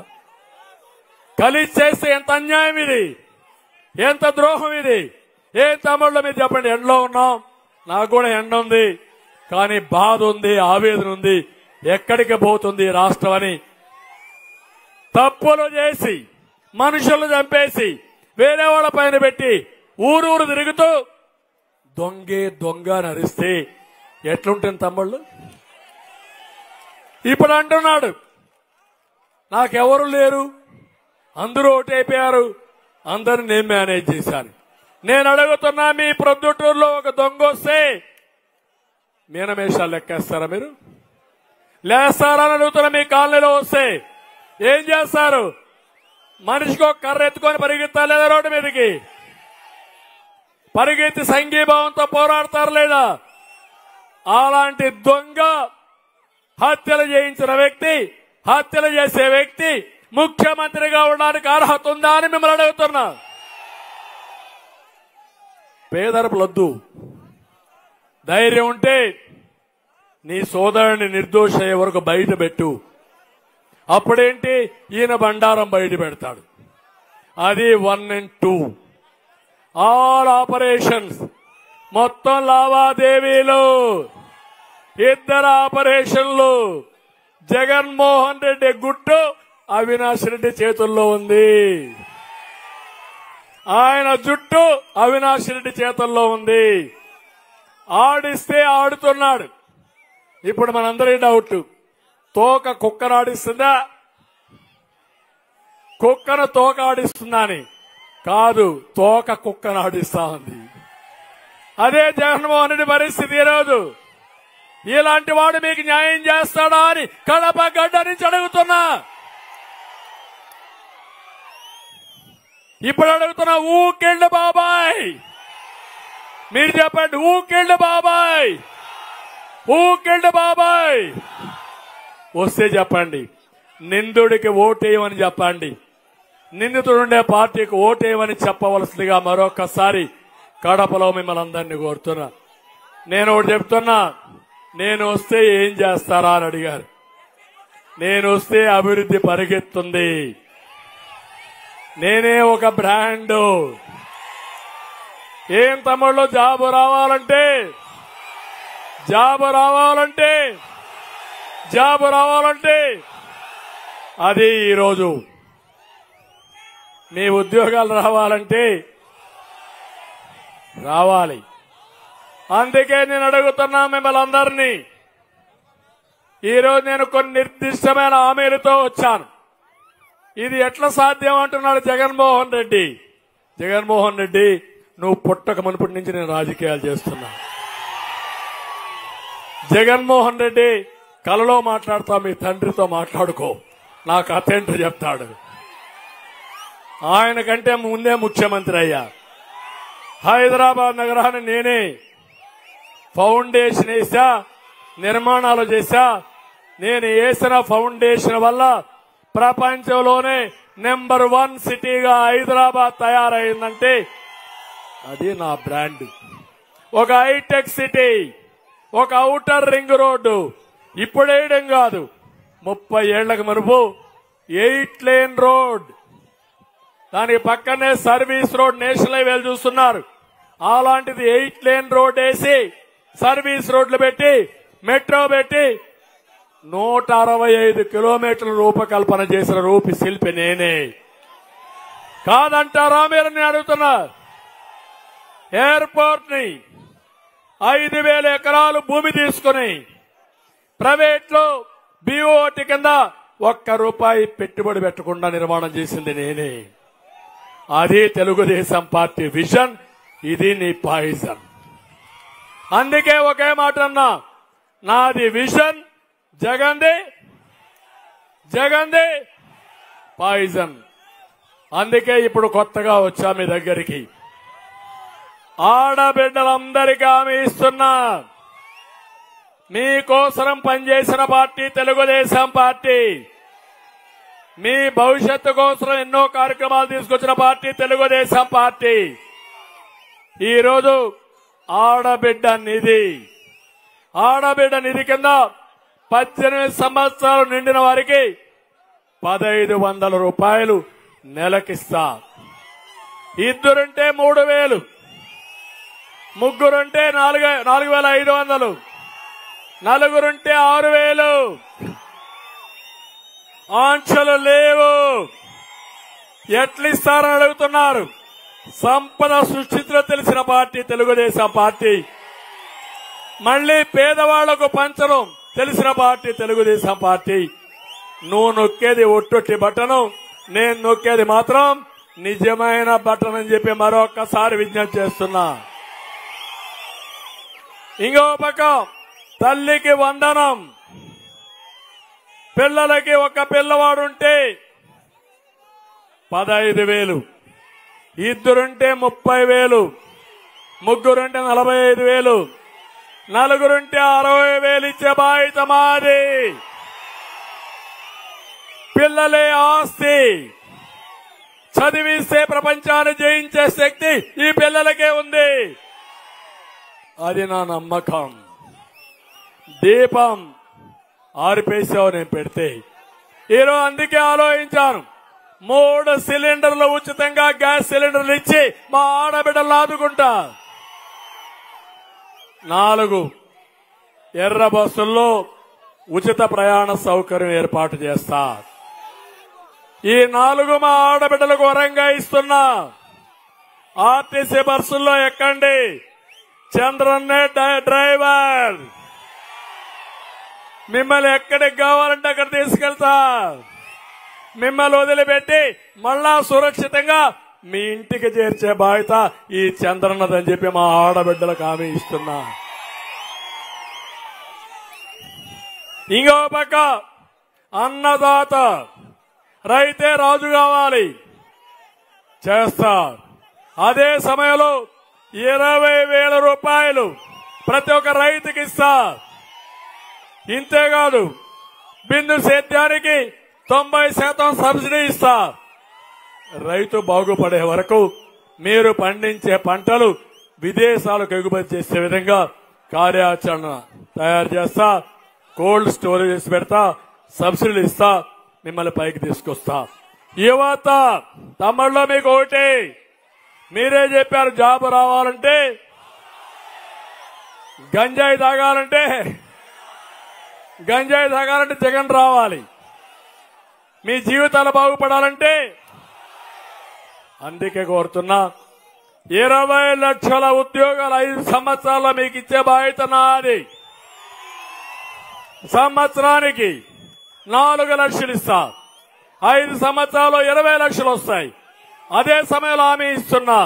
కలిసి చేస్తే ఎంత అన్యాయం ఇది, ఎంత ద్రోహం ఇది. ఏం తమ్ముళ్ళు మీరు చెప్పండి. ఎండలో ఉన్నాం, నాకు కూడా ఎండ ఉంది, కానీ బాధ ఉంది, ఆవేదన ఉంది. ఎక్కడికి పోతుంది రాష్ట్రం అని తప్పులు చేసి మనుషులు చంపేసి వేరే వాళ్ళ పైన పెట్టి ఊరూరు తిరుగుతూ దొంగే దొంగ నరిస్తే ఎట్లుంటుంది తమ్ముళ్ళు? ఇప్పుడు అంటున్నాడు నాకెవరు లేరు, అందరూ ఓటైపోయారు, అందరిని నేను మేనేజ్ చేశాను. నేను అడుగుతున్నా, మీ ప్రొద్దుటూరులో ఒక దొంగ వస్తే మీనమేషాలు లెక్కేస్తారా? మీరు లేస్తారా అని అడుగుతున్నా. మీ కాలనీలో వస్తే ఏం చేస్తారు? మనిషికి ఒక కర్ర ఎత్తుకొని పరిగెత్తాలి లేదా? రోడ్డు మీదకి పరిగెత్తి సంఘీభావంతో పోరాడతారు లేదా? అలాంటి దొంగ హత్యలు చేయించిన వ్యక్తి, హత్యలు చేసే వ్యక్తి ముఖ్యమంత్రిగా ఉండడానికి అర్హత ఉందా అని మిమ్మల్ని అడుగుతున్నా. పేదరపులొద్దు. ధైర్యం ఉంటే నీ సోదరుని నిర్దోష అయ్యే వరకు బయట పెట్టు. అప్పుడేంటి, ఈయన బండారం బయట పెడతాడు. అది 1 and 2 ఆల్ ఆపరేషన్స్, మొత్తం లావాదేవీలు, 2 ఆపరేషన్లు. జగన్మోహన్ రెడ్డి గుట్టు అవినాష్ రెడ్డి చేతుల్లో ఉంది. ఆయన జుట్టు అవినాష్ రెడ్డి చేతుల్లో ఉంది. ఆడిస్తే ఆడుతున్నాడు. ఇప్పుడు మనందరి డౌట్, తోక కుక్కను ఆడిస్తుందా, కుక్కను తోక ఆడిస్తుందా అని? కాదు, తోక కుక్కను ఆడిస్తా ఉంది. అదే జగన్మోహన్ రెడ్డి పరిస్థితి. ఈరోజు ఇలాంటి వాడు మీకు న్యాయం చేస్తాడా అని కడప గడ్డ నుంచి అడుగుతున్నా. ఇప్పుడు అడుగుతున్నా, ఊకెళ్ళి బాబాయ్, మీరు చెప్పండి, ఊకెళ్ళి బాబాయ్, ఊకెళ్ళి బాబాయ్ వస్తే చెప్పండి. నిందుడికి ఓటేయమని చెప్పండి. నిందితుడుండే పార్టీకి ఓటేయమని చెప్పవలసిందిగా మరొకసారి కడపలో మిమ్మల్ని అందరినీ కోరుతున్నా. నేను ఒకటి చెప్తున్నా, నేను వస్తే ఏం చేస్తారా అని అడిగారు. నేను వస్తే అభివృద్ధి పరిగెత్తుంది. నేనే ఒక బ్రాండు. ఏం తమ్ముళ్ళు, జాబు రావాలంటే అది ఈరోజు. మీ ఉద్యోగాలు రావాలంటే రావాలి. అందుకే నేను అడుగుతున్నా మిమ్మల్ని అందరినీ. ఈరోజు నేను కొన్ని నిర్దిష్టమైన హామీలతో వచ్చాను. ఇది ఎట్లా సాధ్యం అంటున్నాడు జగన్మోహన్ రెడ్డి. జగన్మోహన్ రెడ్డి, నువ్వు పుట్టక మునుపటి నుంచి నేను రాజకీయాలు చేస్తున్నా. జగన్మోహన్ రెడ్డి కలలో మాట్లాడుతా, మీ తండ్రితో మాట్లాడుకో, నాకు అతేంటో చెప్తాడు. ఆయన కంటే ముందే ముఖ్యమంత్రి అయ్యా. హైదరాబాద్ నగరాన్ని నేనే ఫౌండేషన్ వేసా, నిర్మాణాలు చేశా. నేను వేసిన ఫౌండేషన్ వల్ల ప్రపంచంలోనే నెంబర్ 1 సిటీగా హైదరాబాద్ తయారైందంటే అది నా బ్రాండ్. ఒక హైటెక్ సిటీ, ఒక ఔటర్ రింగ్ రోడ్డు ఇప్పుడేయడం కాదు, 30 ఏళ్లకు మునుపు 8 లేన్ రోడ్, దానికి పక్కనే సర్వీస్ రోడ్, నేషనల్ హైవేలు చూస్తున్నారు. అలాంటిది 8 లేన్ రోడ్ వేసి సర్వీస్ రోడ్లు పెట్టి మెట్రో పెట్టి 165 కిలోమీటర్ల రూపకల్పన చేసిన రూపి శిల్పి నేనే. కాదంటారా మీరు? నేను అడుగుతున్నా. ఎయిర్పోర్ట్ ని 5,000 ఎకరాలు భూమి తీసుకుని ప్రైవేట్ లో BOT కింద ₹1 పెట్టుబడి పెట్టకుండా నిర్మాణం చేసింది నేనే. అది తెలుగుదేశం పార్టీ విజన్. ఇది నీ పాయిజన్. అందుకే ఒకే మాట అన్నా, నాది విజన్, జగంది పాయిజన్. అందుకే ఇప్పుడు కొత్తగా వచ్చా మీ దగ్గరికి. ఆడబిడ్డలందరికీ హామీ ఇస్తున్నా, మీకోసం పనిచేసిన పార్టీ తెలుగుదేశం పార్టీ. మీ భవిష్యత్తు కోసం ఎన్నో కార్యక్రమాలు తీసుకొచ్చిన పార్టీ తెలుగుదేశం పార్టీ. ఈరోజు ఆడబిడ్డ నిధి కింద 18 సంవత్సరాలు నిండిన వారికి ₹1,500 నెలకిస్తా. ఇద్దరుంటే 3,000, ముగ్గురుంటే 4,500, నలుగురుంటే 6,000. ఆంక్షలు లేవు. ఎట్లిస్తారని అడుగుతున్నారు. సంపద సృష్టిలో తెలిసిన పార్టీ తెలుగుదేశం పార్టీ. మళ్లీ పేదవాళ్లకు పంచడం తెలిసిన పార్టీ తెలుగుదేశం పార్టీ. నువ్వు నొక్కేది ఒట్టొట్టి బటను, నేను నొక్కేది మాత్రం నిజమైన బటన్ అని చెప్పి మరొక్కసారి విజ్ఞప్తి చేస్తున్నా. ఇంకో పక్క తల్లికి వందనం. పిల్లలకి ఒక పిల్లవాడుంటే 15,000, ఇద్దరుంటే 30,000, ముగ్గురుంటే 45,000, నలుగురుంటే 60,000 ఇచ్చే బాధ్యత మాది. పిల్లలే ఆస్తి. చదివిస్తే ప్రపంచాన్ని జయించే శక్తి ఈ పిల్లలకే ఉంది. అది నా నమ్మకం. దీపం ఆర్పేసావు నేను పెడితే. ఈరోజు అందుకే ఆలోచించాను, 3 సిలిండర్లు ఉచితంగా గ్యాస్ సిలిండర్లు ఇచ్చి మా ఆడబిడ్డలు ఆదుకుంటా. 4 ఎర్ర బస్సుల్లో ఉచిత ప్రయాణ సౌకర్యం ఏర్పాటు చేస్తా. ఈ 4 మా ఆడబిడ్డలకు వరంగా ఇస్తున్నా. ఆర్టీసీ బస్సుల్లో ఎక్కండి, చంద్రన్నే డ్రైవర్. మిమ్మల్ని ఎక్కడికి కావాలంటే అక్కడ తీసుకెళ్తా. మిమ్మల్ని వదిలిపెట్టి మళ్ళా సురక్షితంగా మీ ఇంటికి చేర్చే బాధ్యత ఈ చంద్రన్నదని చెప్పి మా ఆడబిడ్డలకు హామీ ఇస్తున్నా. ఇంకో పక్క అన్నదాత, రైతే రాజు కావాలి చేస్తా. అదే సమయంలో 20,000 రూపాయలు ప్రతి ఒక్క రైతుకి ఇస్తా. ఇంతేకాదు, బిందు సేద్యానికి 90% సబ్సిడీ ఇస్తా. రైతు బాగుపడే వరకు మీరు పండించే పంటలు విదేశాలకు ఎగుమతి చేసే విధంగా కార్యాచరణ తయారు చేస్తా. కోల్డ్ స్టోరేజెస్ పెడతా, సబ్సిడీలు ఇస్తా, మిమ్మల్ని పైకి తీసుకొస్తా. యువత తమ్ముళ్ళలో మీకు ఒకటి, మీరే చెప్పారు జాబ్ రావాలంటే, గంజాయి తాగాలంటే జగన్ రావాలి. మీ జీవితాలు బాగుపడాలంటే అందుకే కోరుతున్నా, 20 లక్షల ఉద్యోగాలు 5 సంవత్సరాల్లో మీకు ఇచ్చే బాధ్యత నాది. సంవత్సరానికి 4 లక్షలు ఇస్తా. 5 సంవత్సరాల్లో 20 లక్షలు వస్తాయి. అదే సమయంలో హామీ ఇస్తున్నా,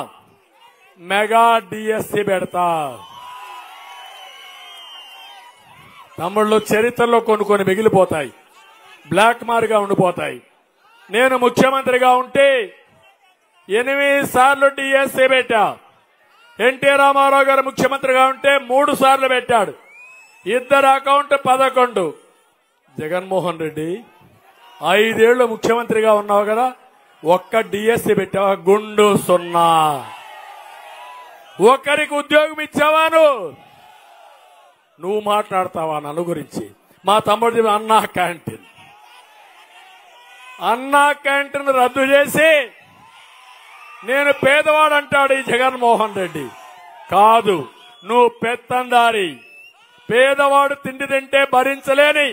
మెగా డిఎస్సి పెడతా. తమ్ముళ్ళు, చరిత్రలో కొన్ని మిగిలిపోతాయి, బ్లాక్ మార్క్ గా ఉండిపోతాయి. నేను ముఖ్యమంత్రిగా ఉంటే 8 సార్లు డిఎస్సి పెట్టా. ఎన్టీ రామారావు గారు ముఖ్యమంత్రిగా ఉంటే 3 సార్లు పెట్టాడు. 2 అకౌంట్ 11. జగన్మోహన్ రెడ్డి 5 ఏళ్లు ముఖ్యమంత్రిగా ఉన్నావు కదా, ఒక్క డిఎస్సి పెట్టావా? గుండు 0. ఒక్కరికి ఉద్యోగం ఇచ్చావా? నువ్వు మాట్లాడతావా నన్ను గురించి? మా తమ్ముడు అన్నా క్యాంటీన్ రద్దు చేసి నేను పేదవాడు అంటాడు ఈ జగన్మోహన్ రెడ్డి. కాదు, నువ్వు పెత్తందారి. పేదవాడు తిండి తింటే భరించలేని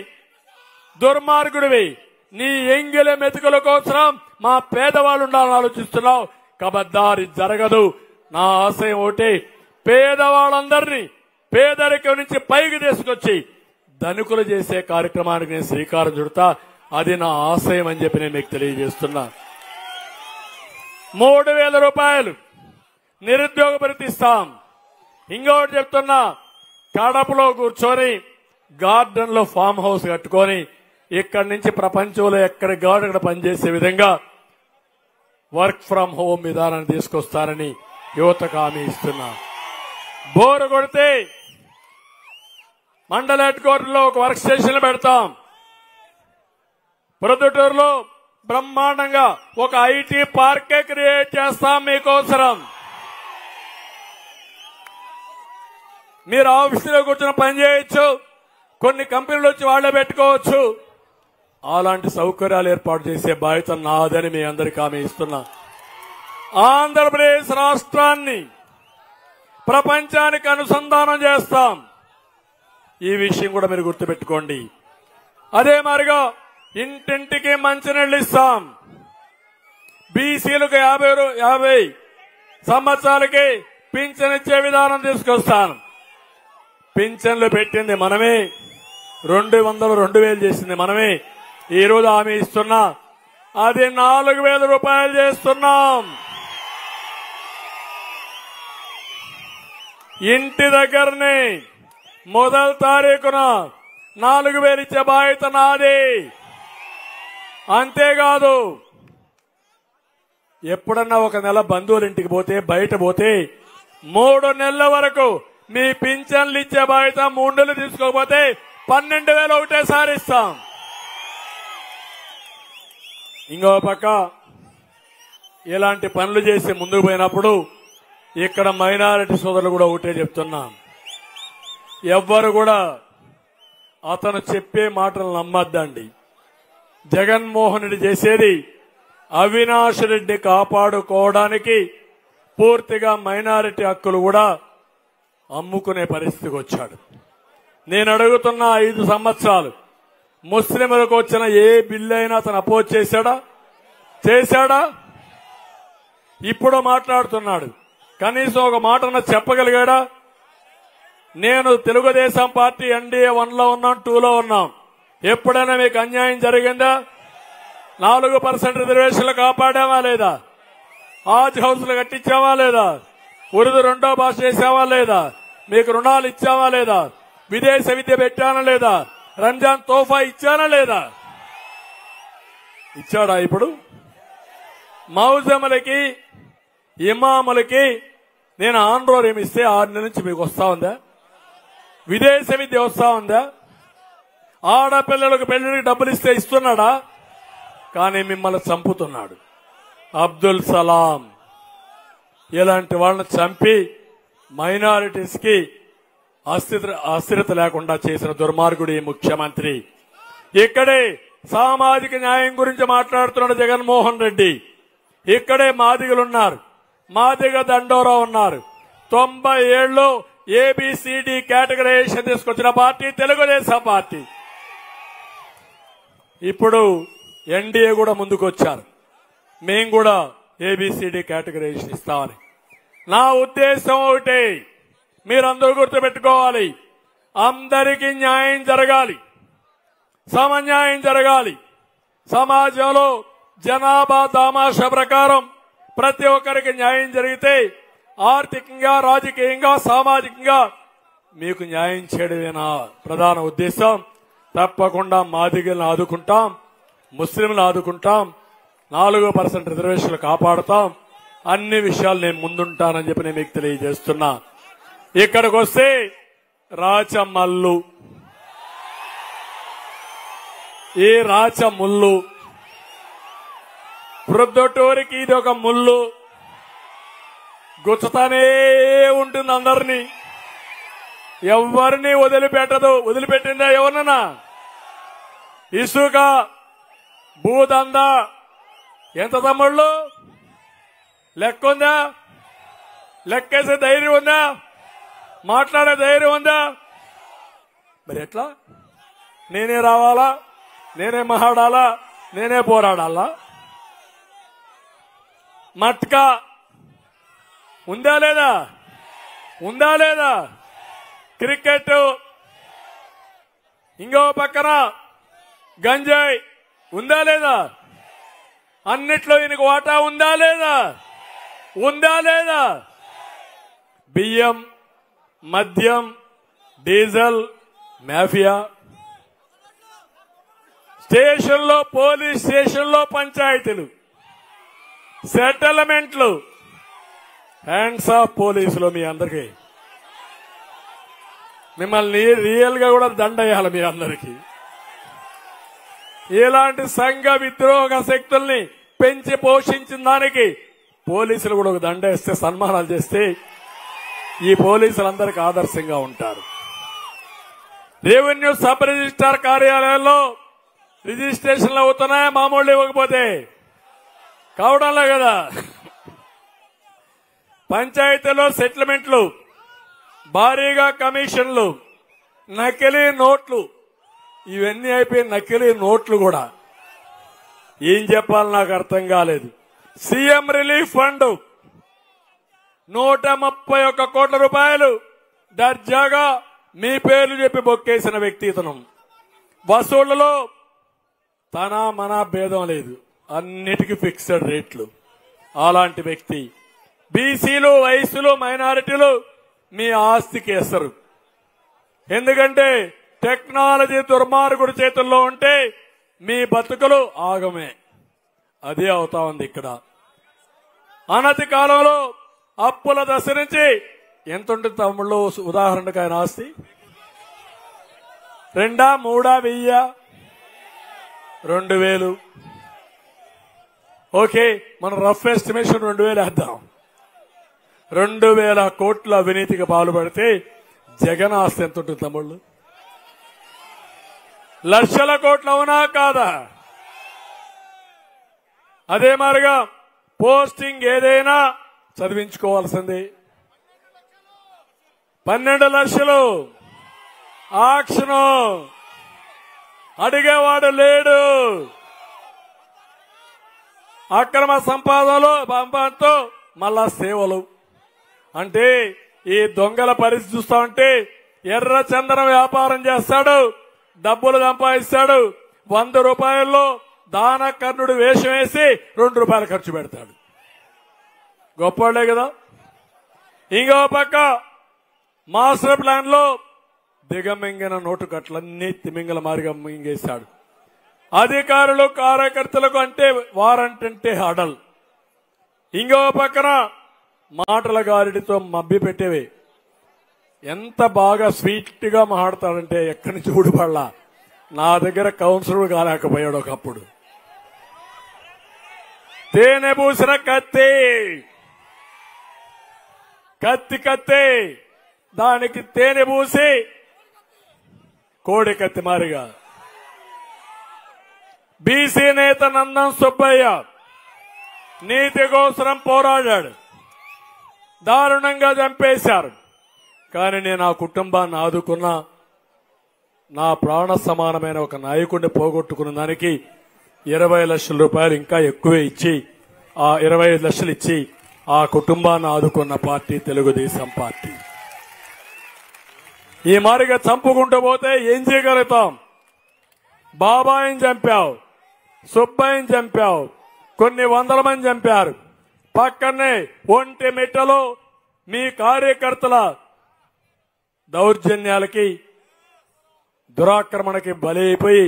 దుర్మార్గుడివి. నీ ఎంగిలి మెతుకుల కోసం మా పేదవాళ్ళు ఉండాలని ఆలోచిస్తున్నావు. కబద్దారి జరగదు. నా ఆశయం ఒకటి, పేదవాళ్ళందరినీ పేదరికం నుంచి పైకి తీసుకొచ్చి ధనికులు చేసే కార్యక్రమానికి నేను శ్రీకారం చుడతా. అది నా ఆశయం అని చెప్పి నేను మీకు తెలియజేస్తున్నా. 3,000 రూపాయలు నిరుద్యోగ భృతి ఇస్తాం. ఇంకొకటి చెప్తున్నా, కడపలో కూర్చొని గార్డెన్ లో ఫామ్ హౌస్ కట్టుకొని ఇక్కడి నుంచి ప్రపంచంలో ఎక్కడికి కావాలి అక్కడ పనిచేసే విధంగా వర్క్ ఫ్రం హోమ్ విధానాన్ని తీసుకొస్తారని యువతకు హామీ ఇస్తున్నా. బోరు కొడితే మండల హెడ్ క్వార్టర్లో ఒక వర్క్ స్టేషన్ పెడతాం. ప్రొద్దుటూరులో బ్రహ్మాండంగా ఒక ఐటీ పార్కే క్రియేట్ చేస్తాం మీకోసరం. మీరు ఆఫీసులో కూర్చొని పని చేయొచ్చు, కొన్ని కంపెనీలు వచ్చి వాళ్లే పెట్టుకోవచ్చు. అలాంటి సౌకర్యాలు ఏర్పాటు చేసే బాధ్యత నాదని మీ అందరికీ హామీ ఇస్తున్నా. ఆంధ్రప్రదేశ్ రాష్ట్రాన్ని ప్రపంచానికి అనుసంధానం చేస్తాం. ఈ విషయం కూడా మీరు గుర్తుపెట్టుకోండి. అదే మరిగా ఇంటింటికి మంచినీళ్ళు ఇస్తాం. బీసీలకు 50 సంవత్సరాలకి పింఛన్ ఇచ్చే విధానం తీసుకొస్తాను. పింఛన్లు పెట్టింది మనమే, 200 చేసింది మనమే. ఈ రోజు హామీ ఇస్తున్నా, అది 4,000 రూపాయలు చేస్తున్నాం. ఇంటి దగ్గరనే మొదటి తారీఖున 4,000 ఇచ్చే బాధ్యత నాది. అంతేకాదు, ఎప్పుడన్నా ఒక నెల బంధువుల ఇంటికి పోతే, బయట పోతే 3 నెలల వరకు మీ పింఛన్లు ఇచ్చే బాధ్యత, 3 నెలలు తీసుకోకపోతే 12,000 ఒకటేసారి ఇస్తాం. ఇంకో పక్క ఇలాంటి పనులు చేసి ముందుకు పోయినప్పుడు ఇక్కడ మైనారిటీ సోదరులు కూడా ఒకటే చెప్తున్నా, ఎవ్వరు కూడా అతను చెప్పే మాటలు నమ్మద్దండి. జగన్మోహన్ రెడ్డి చేసేది అవినాష్ రెడ్డి కాపాడుకోవడానికి పూర్తిగా మైనారిటీ హక్కులు కూడా అమ్ముకునే పరిస్థితికి వచ్చాడు. నేను అడుగుతున్న 5 సంవత్సరాలు ముస్లింలకు వచ్చిన ఏ బిల్లు అయినా అతను అపోజ్ చేశాడా? ఇప్పుడు మాట్లాడుతున్నాడు, కనీసం ఒక మాటన చెప్పగలిగాడా? నేను తెలుగుదేశం పార్టీ ఎన్డీఏ 1లో ఉన్నాం, 2లో ఉన్నాం. ఎప్పుడైనా మీకు అన్యాయం జరిగిందా? 4% రిజర్వేషన్లు కాపాడామా లేదా? హాజ్ హౌస్లు కట్టించామా లేదా? ఉర్దూ 2వ భాష చేసామా లేదా? మీకు రుణాలు ఇచ్చామా లేదా? విదేశ విద్య పెట్టానా లేదా? రంజాన్ తోఫా ఇచ్చానా లేదా? ఇచ్చాడా? ఇప్పుడు మౌజములకి, ఇమాములకి నేను ఆంధ్రోరేం ఇస్తే 6 నెలల నుంచి మీకు వస్తా ఉందా? విదేశ విద్య వస్తా ఉందా? ఆడపిల్లలకు పెళ్లికి డబ్బులు ఇస్తే ఇస్తున్నాడా? కానీ మిమ్మల్ని చంపుతున్నాడు. అబ్దుల్ సలాం ఇలాంటి వాళ్ళని చంపి మైనారిటీస్ కి అస్థిరత లేకుండా చేసిన దుర్మార్గుడు ఈ ముఖ్యమంత్రి. ఇక్కడే సామాజిక న్యాయం గురించి మాట్లాడుతున్నాడు జగన్మోహన్ రెడ్డి. ఇక్కడే మాదిగలున్నారు, మాదిగ దండోరా ఉన్నారు. 97లో ఏబిసిడి కేటగరైజేషన్ తీసుకొచ్చిన పార్టీ తెలుగుదేశం పార్టీ. ఇప్పుడు ఎన్డీఏ కూడా ముందుకు వచ్చారు, మేం కూడా ఏబిసిడి కేటగరైజేషన్ ఇస్తామని. నా ఉద్దేశం ఒకటే, మీరందరూ గుర్తుపెట్టుకోవాలి, అందరికీ న్యాయం జరగాలి, సమన్యాయం జరగాలి. సమాజంలో జనాభా దామాషా ప్రకారం ప్రతి ఒక్కరికి న్యాయం జరిగితే ఆర్థికంగా, రాజకీయంగా, సామాజికంగా మీకు న్యాయం చేయడమేనా ప్రధాన ఉద్దేశం. తప్పకుండా మాదిగలను ఆదుకుంటాం, ముస్లింలను ఆదుకుంటాం, 4% రిజర్వేషన్లు కాపాడుతాం. అన్ని విషయాలు నేను ముందుంటానని చెప్పి నేను మీకు తెలియజేస్తున్నా. ఇక్కడికి వస్తే రాచమల్లు, ఈ రాచముల్లు ప్రొద్దుటూరికి ఇది ఒక ముల్లు, గుచ్చుతానే ఉంటుంది అందరినీ, ఎవరిని వదిలిపెట్టదు. వదిలిపెట్టిందా ఎవరన్నా? ఇసుక, భూదంద, ఎంత తమ్ముళ్ళు లెక్కుందా? లెక్కేసే ధైర్యం ఉందా? మాట్లాడే ధైర్యం ఉందా? మరి ఎట్లా? నేనే రావాలా? నేనే మాట్లాడాలా? నేనే పోరాడాలా? మట్కా ఉందా లేదా? ఉందా లేదా? క్రికెట్, ఇంకో పక్కన గంజాయి ఉందా లేదా? అన్నిట్లో ఈయనకు వాటా ఉందా లేదా? ఉందా లేదా? బియ్యం, మద్యం, డీజిల్ మాఫియా, స్టేషన్లో, పోలీస్ స్టేషన్లో పంచాయతీలు, సెటిల్మెంట్లు, హ్యాండ్స్ ఆఫ్ పోలీసులు. మీ అందరికీ మిమ్మల్ని రియల్ గా కూడా దండేయాలి మీ అందరికీ. ఇలాంటి సంఘ విద్రోహ శక్తుల్ని పెంచి పోషించిన దానికి పోలీసులు కూడా ఒక దండ వేస్తే, సన్మానాలు చేస్తే ఈ పోలీసులందరికీ ఆదర్శంగా ఉంటారు. రెవెన్యూ సబ్ రిజిస్ట్రార్ కార్యాలయాల్లో రిజిస్ట్రేషన్లు అవుతున్నాయా? మామూలు ఇవ్వకపోతే కావడంలే కదా. పంచాయతీలో సెటిల్మెంట్లు, భారీగా కమిషన్లు, నకిలీ నోట్లు, ఇవన్నీ అయిపోయి నకిలీ నోట్లు కూడా. ఏం చెప్పాలి నాకు అర్థం కాలేదు. సీఎం రిలీఫ్ ఫండ్ 131 కోట్ల రూపాయలు దర్జాగా మీ పేర్లు చెప్పి బొక్కేసిన వ్యక్తి ఇతను. వసూళ్లలో తన మన భేదం లేదు, అన్నిటికీ ఫిక్స్డ్ రేట్లు. అలాంటి వ్యక్తి బీసీలు, వైశ్యులు, మైనారిటీలు మీ ఆస్తికి ఎసరు. ఎందుకంటే టెక్నాలజీ దుర్మార్గుడి చేతుల్లో ఉంటే మీ బతుకులు ఆగమే. అదే అవుతా ఉంది ఇక్కడ. అనతి కాలంలో అప్పుల దశ నుంచి ఎంత ఉంటుంది తమ్ముళ్ళు? ఉదాహరణకు ఆయన ఆస్తి 2, 3, 1000, 2000. ఓకే, మనం రఫ్ ఎస్టిమేషన్ 2000 వేద్దాం. 2000 కోట్ల అవినీతికి పాల్పడితే జగన్ ఆస్తి ఎంత ఉంటుంది తమ్ముళ్ళు? లక్షల కోట్లు, అవునా కాదా? అదే మాదిరిగా పోస్టింగ్ ఏదైనా చదివించుకోవాల్సింది. 12 లక్షలు ఆక్షను, అడిగేవాడు లేడు. అక్రమ సంపాదనతో మళ్ళా సేవలు. అంటే ఈ దొంగల పరిస్థితి చూస్తా ఉంటే ఎర్ర చందనం వ్యాపారం చేస్తాడు, డబ్బులు సంపాదిస్తాడు. 100 రూపాయల్లో దాన కర్ణుడు వేషం వేసి 2 రూపాయలు ఖర్చు పెడతాడు. గొప్పవాళ్లే కదా. ఇంకో పక్క మాస్టర్ ప్లాన్ లో దిగమింగిన నోటు కట్లన్నీ తిమింగల మారిగా మింగేశాడు. అధికారులు, కార్యకర్తలకు అంటే వారంటే హడల్. ఇంకో పక్కన మాటల గారిడితో మభ్య పెట్టేవి. ఎంత బాగా స్వీట్ గా మాట్లాడతాడంటే ఎక్కడి నుంచి ఊడిపడలా. నా దగ్గర కౌన్సిలర్ కాలేకపోయాడు ఒకప్పుడు. తేనె పూసిన కత్తి, కత్తి దానికి తేనె పూసి కోడి కత్తి మారిగా. బీసీ నేత నందం సుబ్బయ్య నీతి కోసం పోరాడాడు, దారుణంగా చంపేశారు. కానీ నేను ఆ కుటుంబాన్ని ఆదుకున్నా. నా ప్రాణ సమానమైన ఒక నాయకుడిని పోగొట్టుకున్న దానికి 20 లక్షల రూపాయలు ఇంకా ఎక్కువే ఇచ్చి, ఆ 25 లక్షలు ఇచ్చి ఆ కుటుంబాన్ని ఆదుకున్న పార్టీ తెలుగుదేశం పార్టీ. ఈ మారిగా చంపుకుంటూ పోతే ఏం చేయగలుగుతాం? బాబాయిని చంపావు, సుబ్బయ్యని చంపావు, కొన్ని 100 మంది చంపారు. పక్కనే ఒంటి మిట్టలో మీ కార్యకర్తల దౌర్జన్యాలకి, దురాక్రమణకి బలైపోయి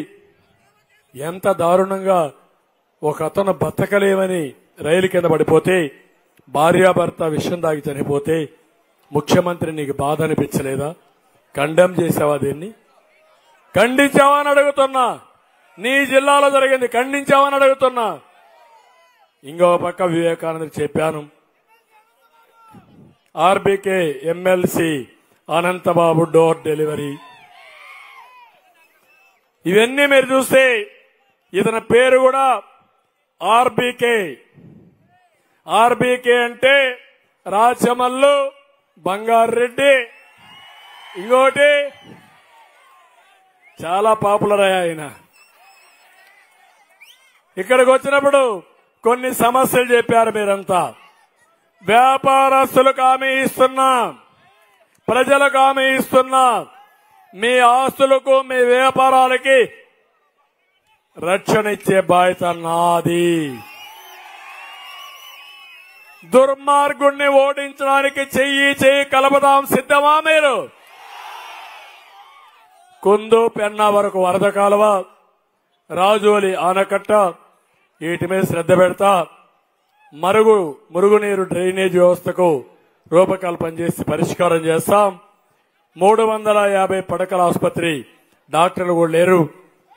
ఎంత దారుణంగా ఒక అతను బతకలేమని రైలు కింద పడిపోతే, భార్యాభర్త విషయం దాగి చనిపోతే ముఖ్యమంత్రి నీకు బాధ అనిపించలేదా? కండెమ్ చేసావా? దీన్ని ఖండించావా అని అడుగుతున్నా. నీ జిల్లాలో జరిగింది ఖండించావా అని అడుగుతున్నా. ఇంకో పక్క వివేకానంద చెప్పాను, RBK MLC Anantha Babu door delivery. ఇవన్నీ మీరు చూస్తే ఇతని పేరు కూడా ఆర్బీకే. ఆర్బీకే అంటే రాచమల్లు, బంగారెడ్డి, ఇంకోటి చాలా పాపులర్ అయ్యా ఆయన. ఇక్కడికి వచ్చినప్పుడు కొన్ని సమస్యలు చెప్పారు మీరంతా. వ్యాపారస్తులకు హామీ ఇస్తున్నా, ప్రజలకు హామీ ఇస్తున్నా, మీ ఆస్తులకు, మీ వ్యాపారాలకి రక్షణ ఇచ్చే బాధ్యత నాది. దుర్మార్గుణ్ణి ఓడించడానికి చెయ్యి కలపదాం. సిద్ధమా మీరు? కుందు పెన్నా వరకు వరద కాలువ, రాజోలి ఆనకట్ట, వీటి మీద శ్రద్ధ పెడతా. మురుగునీరు డ్రైనేజ్ వ్యవస్థకు రూపకల్పన చేసి పరిష్కారం చేస్తాం. 350 పడకల ఆసుపత్రి, డాక్టర్లు కూడా లేరు.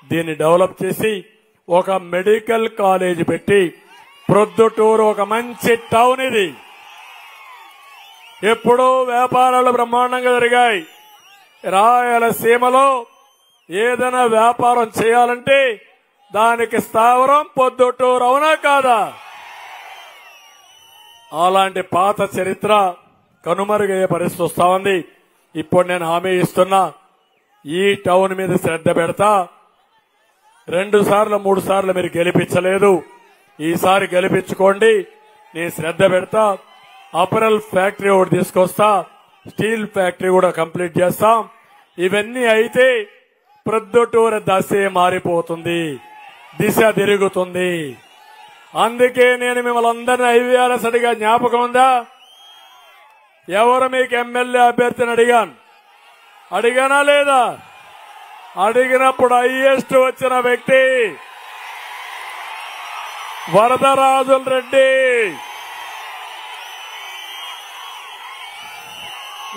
దీన్ని డెవలప్ చేసి ఒక మెడికల్ కాలేజ్ పెట్టి, ప్రొద్దుటూరు ఒక మంచి టౌన్. ఇది ఎప్పుడూ వ్యాపారాలు బ్రహ్మాండంగా జరిగాయి. రాయలసీమలో ఏదైనా వ్యాపారం చేయాలంటే దానికి స్థావరం పొద్దుటూరు, అవునా కాదా? అలాంటి పాత చరిత్ర కనుమరుగయ్యే పరిస్థితి వస్తా ఉంది. ఇప్పుడు నేను హామీ ఇస్తున్నా, ఈ టౌన్ మీద శ్రద్ధ పెడతా. 2 సార్లు 3 సార్లు మీరు గెలిపించలేదు. ఈసారి గెలిపించుకోండి. నేను శ్రద్ధ పెడతా. అపరల్ ఫ్యాక్టరీ ఒకటి తీసుకొస్తా, స్టీల్ ఫ్యాక్టరీ కూడా కంప్లీట్ చేస్తాం. ఇవన్నీ అయితే ప్రొద్దుటూరు దశే మారిపోతుంది, దిశ తిరుగుతుంది. అందుకే నేను మిమ్మల్ని అందరినీ ఐవీఆర్ఎస్గా జ్ఞాపకం ఉందా? ఎవరు మీకు ఎమ్మెల్యే అభ్యర్థిని అడిగానా లేదా? అడిగినప్పుడు హైయెస్ట్ వచ్చిన వ్యక్తి వరదరాజుల రెడ్డి.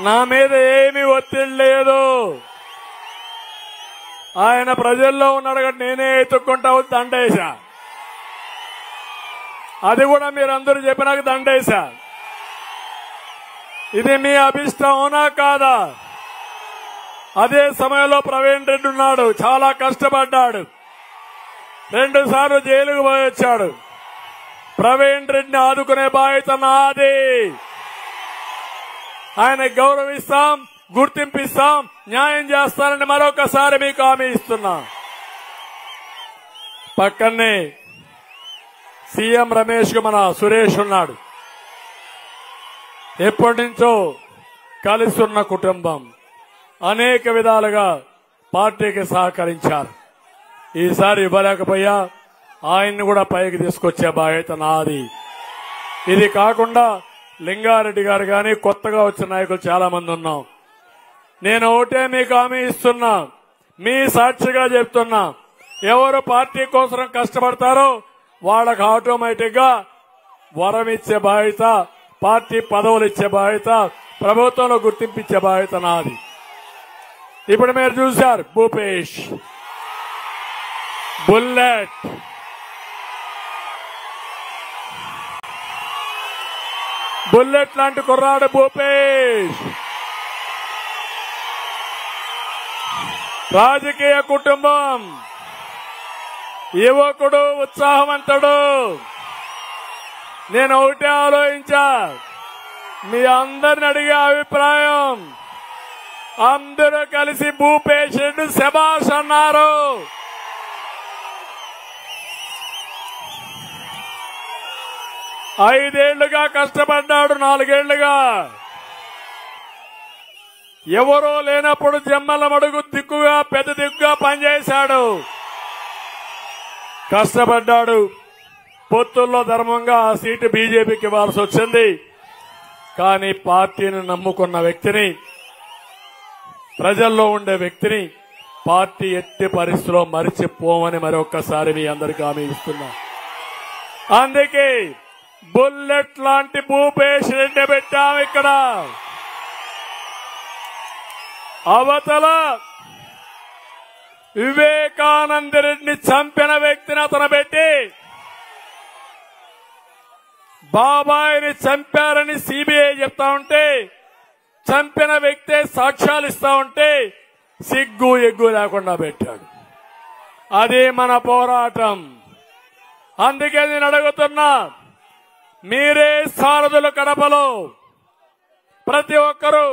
నా మీద ఏమీ ఒత్తిడి లేదు. ఆయన ప్రజల్లో ఉన్నాడు కాబట్టి నేనే ఎత్తుక్కుంటా దండేశా. అది కూడా మీరందరూ చెప్పినాక దండేశా. ఇది మీ అభిష్టం అవునా కాదా? అదే సమయంలో ప్రవీణ్ రెడ్డి ఉన్నాడు, చాలా కష్టపడ్డాడు, 2 సార్లు జైలుకు పోయి వచ్చాడు. ప్రవీణ్ రెడ్డిని ఆదుకునే బాధ్యత నాది. ఆయన గౌరవిస్తాం, గుర్తింపిస్తాం, న్యాయం చేస్తానని మరొకసారి మీకు హామీ ఇస్తున్నా. పక్కనే సీఎం రమేష్ కు మన సురేష్ ఉన్నాడు. ఎప్పటి నుంచో కలిసి ఉన్న కుటుంబం, అనేక విధాలుగా పార్టీకి సహకరించారు. ఈసారి ఇవ్వలేకపోయా, ఆయన్ని కూడా పైకి తీసుకొచ్చే బాధ్యత నాది. ఇది కాకుండా లింగారెడ్డి గారు గాని కొత్తగా వచ్చిన నాయకులు చాలా మంది ఉన్నాం. నేను ఒకటే మీకు హామీ ఇస్తున్నా, మీ సాక్షిగా చెప్తున్నా, ఎవరు పార్టీ కోసం కష్టపడతారో వాళ్ళకు ఆటోమేటిక్ గా వరం ఇచ్చే బాధ్యత, పార్టీ పదవులు ఇచ్చే బాధ్యత, ప్రభుత్వంలో గుర్తింపించే బాధ్యత నాది. ఇప్పుడు మీరు చూశారు భూపేష్, బుల్లెట్, లాంటి కుర్రాడు భూపేష్. రాజకీయ కుటుంబం, యువకుడు, ఉత్సాహవంతుడు. నేను ఒకటే ఆలోచించా, మీ అందరిని అడిగే అభిప్రాయం, అందరూ కలిసి భూపేష్ రెడ్డి శభాష్ అన్నారు. ఐదేళ్లుగా కష్టపడ్డాడు, 4 ఏళ్లుగా. ఎవరో లేనప్పుడు జమ్మల మడుగు దిక్కుగా, పెద్ద దిక్కుగా పనిచేశాడు, కష్టపడ్డాడు. పొత్తుల్లో ధర్మంగా ఆ సీటు బీజేపీకి ఇవ్వాల్సి వచ్చింది. కానీ పార్టీని నమ్ముకున్న వ్యక్తిని, ప్రజల్లో ఉండే వ్యక్తిని పార్టీ ఎట్టి పరిస్థితిలో మరిచిపోమని మరొక్కసారి మీ అందరికీ హామీ ఇస్తున్నా. అందుకే బుల్లెట్ లాంటి భూపేష్ రెడ్డి పెట్టాం ఇక్కడ. అవతల వివేకానంద రెడ్డిని చంపిన వ్యక్తిని అతను పెట్టి, బాబాయిని చంపారని సిబిఐ చెప్తా ఉంటే, చంపిన వ్యక్తే సాక్ష్యాలు ఇస్తా ఉంటే సిగ్గు ఎగ్గు లేకుండా పెట్టాడు. అది మన పోరాటం. అందుకే నేను అడుగుతున్నా, మీరే సారథులు కడపలో. ప్రతి ఒక్కరూ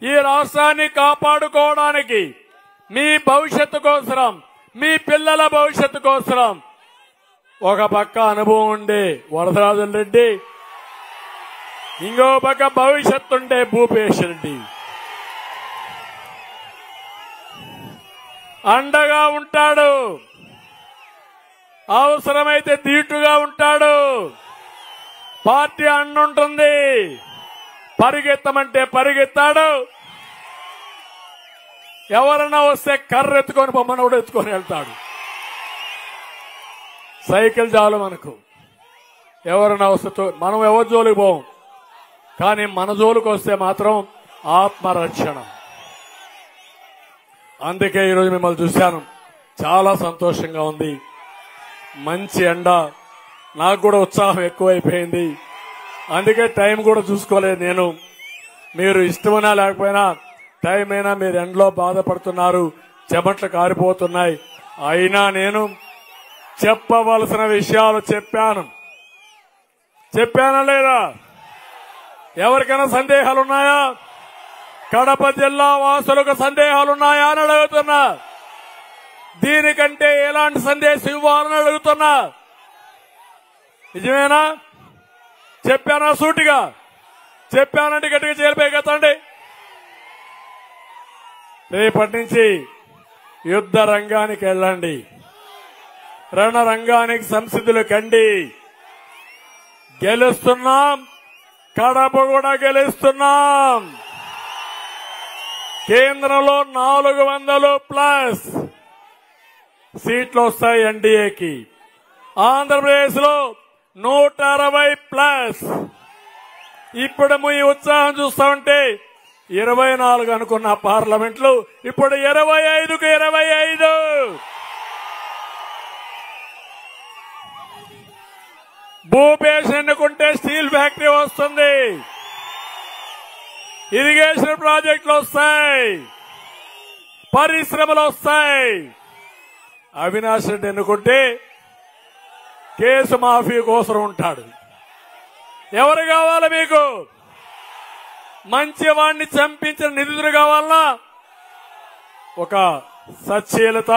ఈ రాష్ట్రాన్ని కాపాడుకోవడానికి, మీ భవిష్యత్తు కోసం, మీ పిల్లల భవిష్యత్తు కోసం, ఒక పక్క అనుభవం ఉండే వరదరాజుల రెడ్డి, ఇంకో పక్క భవిష్యత్తు ఉండే భూపేష్ రెడ్డి అండగా ఉంటాడు. అవసరమైతే దీటుగా ఉంటాడు. పార్టీ అండుంటుంది. పరిగెత్తమంటే పరిగెత్తాడు. ఎవరన్నా వస్తే కర్ర ఎత్తుకొని బొమ్మను కూడా ఎత్తుకొని వెళ్తాడు. సైకిల్ చాలు మనకు. ఎవరన్నా వస్తే మనం ఎవరి జోలికి పోం, కానీ మన జోలికి వస్తే మాత్రం ఆత్మరక్షణ. అందుకే ఈరోజు మిమ్మల్ని చూశాను, చాలా సంతోషంగా ఉంది. మంచి ఎండ, నాకు కూడా ఉత్సాహం ఎక్కువైపోయింది. అందుకే టైం కూడా చూసుకోలేదు నేను. మీరు ఇష్టమైనా లేకపోయినా టైం అయినా మీరు ఎండలో బాధపడుతున్నారు, చెమట్లు కారిపోతున్నాయి. అయినా నేను చెప్పవలసిన విషయాలు చెప్పానా లేదా? ఎవరికైనా సందేహాలున్నాయా? కడప జిల్లా వాసులకు సందేహాలున్నాయా అని అడుగుతున్నా. దీనికంటే ఎలాంటి సందేశం ఇవ్వాలని అడుగుతున్నా. నిజమేనా? చెప్పానా? సూటిగా చెప్పానంటే గట్టిగా చేలిపోయి రేపటి నుంచి యుద్ధ రంగానికి వెళ్ళండి, రణరంగానికి సంసిద్ధులు కండి. గెలుస్తున్నాం, కడప కూడా గెలుస్తున్నాం. కేంద్రంలో 400+ సీట్లు వస్తాయి ఎన్డీఏకి. ఆంధ్రప్రదేశ్ లో 160+. ఇప్పుడు మీ ఉత్సాహం చూస్తా ఉంటే 24 అనుకున్న పార్లమెంట్లు ఇప్పుడు 25కు 25. భూపేష్ ఎన్నుకుంటే స్టీల్ ఫ్యాక్టరీ వస్తుంది, ఇరిగేషన్ ప్రాజెక్టులు వస్తాయి, పరిశ్రమలు వస్తాయి. అవినాష్ రెడ్డి ఎన్నుకుంటే కేసు మాఫీ కోసం ఉంటాడు. ఎవరు కావాలి మీకు? మంచి వాణ్ణి చంపించిన నిధులు కావాలన్నా? ఒక సచ్చీలత,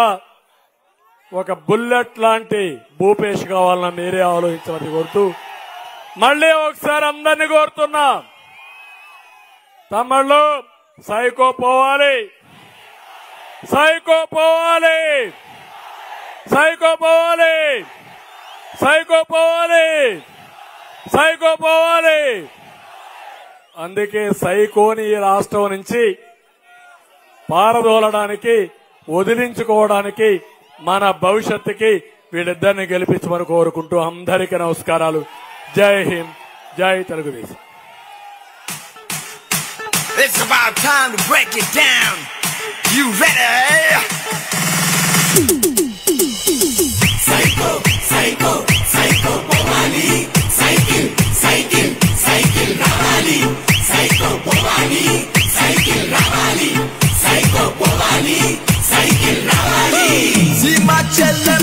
ఒక బుల్లెట్ లాంటి భూపేష్ కావాలన్నా మీరే ఆలోచించమని కోరుతూ మళ్లీ ఒకసారి అందరినీ కోరుతున్నా, తమ్ముళ్ళు సైకో పోవాలి, సైకో పోవాలి, సైకో పోవాలి, సైకో పోవాలి, సైకో పోవాలి. అందుకే సైకోని ఈ రాష్ట్రం నుంచి పారదోలడానికి, వదిలించుకోవడానికి, మన భవిష్యత్తుకి వీళ్ళిద్దరిని గెలిపించమని కోరుకుంటూ అందరికీ నమస్కారాలు. జై హింద్, జై Telugu Desam. It's about time to break it down. You ready? Psycho, psycho, psycho, Bhavani. Cycle, cycle, cycle, Ravali. Psycho, Bhavani. Cycle, Ravali. Psycho, Bhavani. Cycle, Ravali. See my children,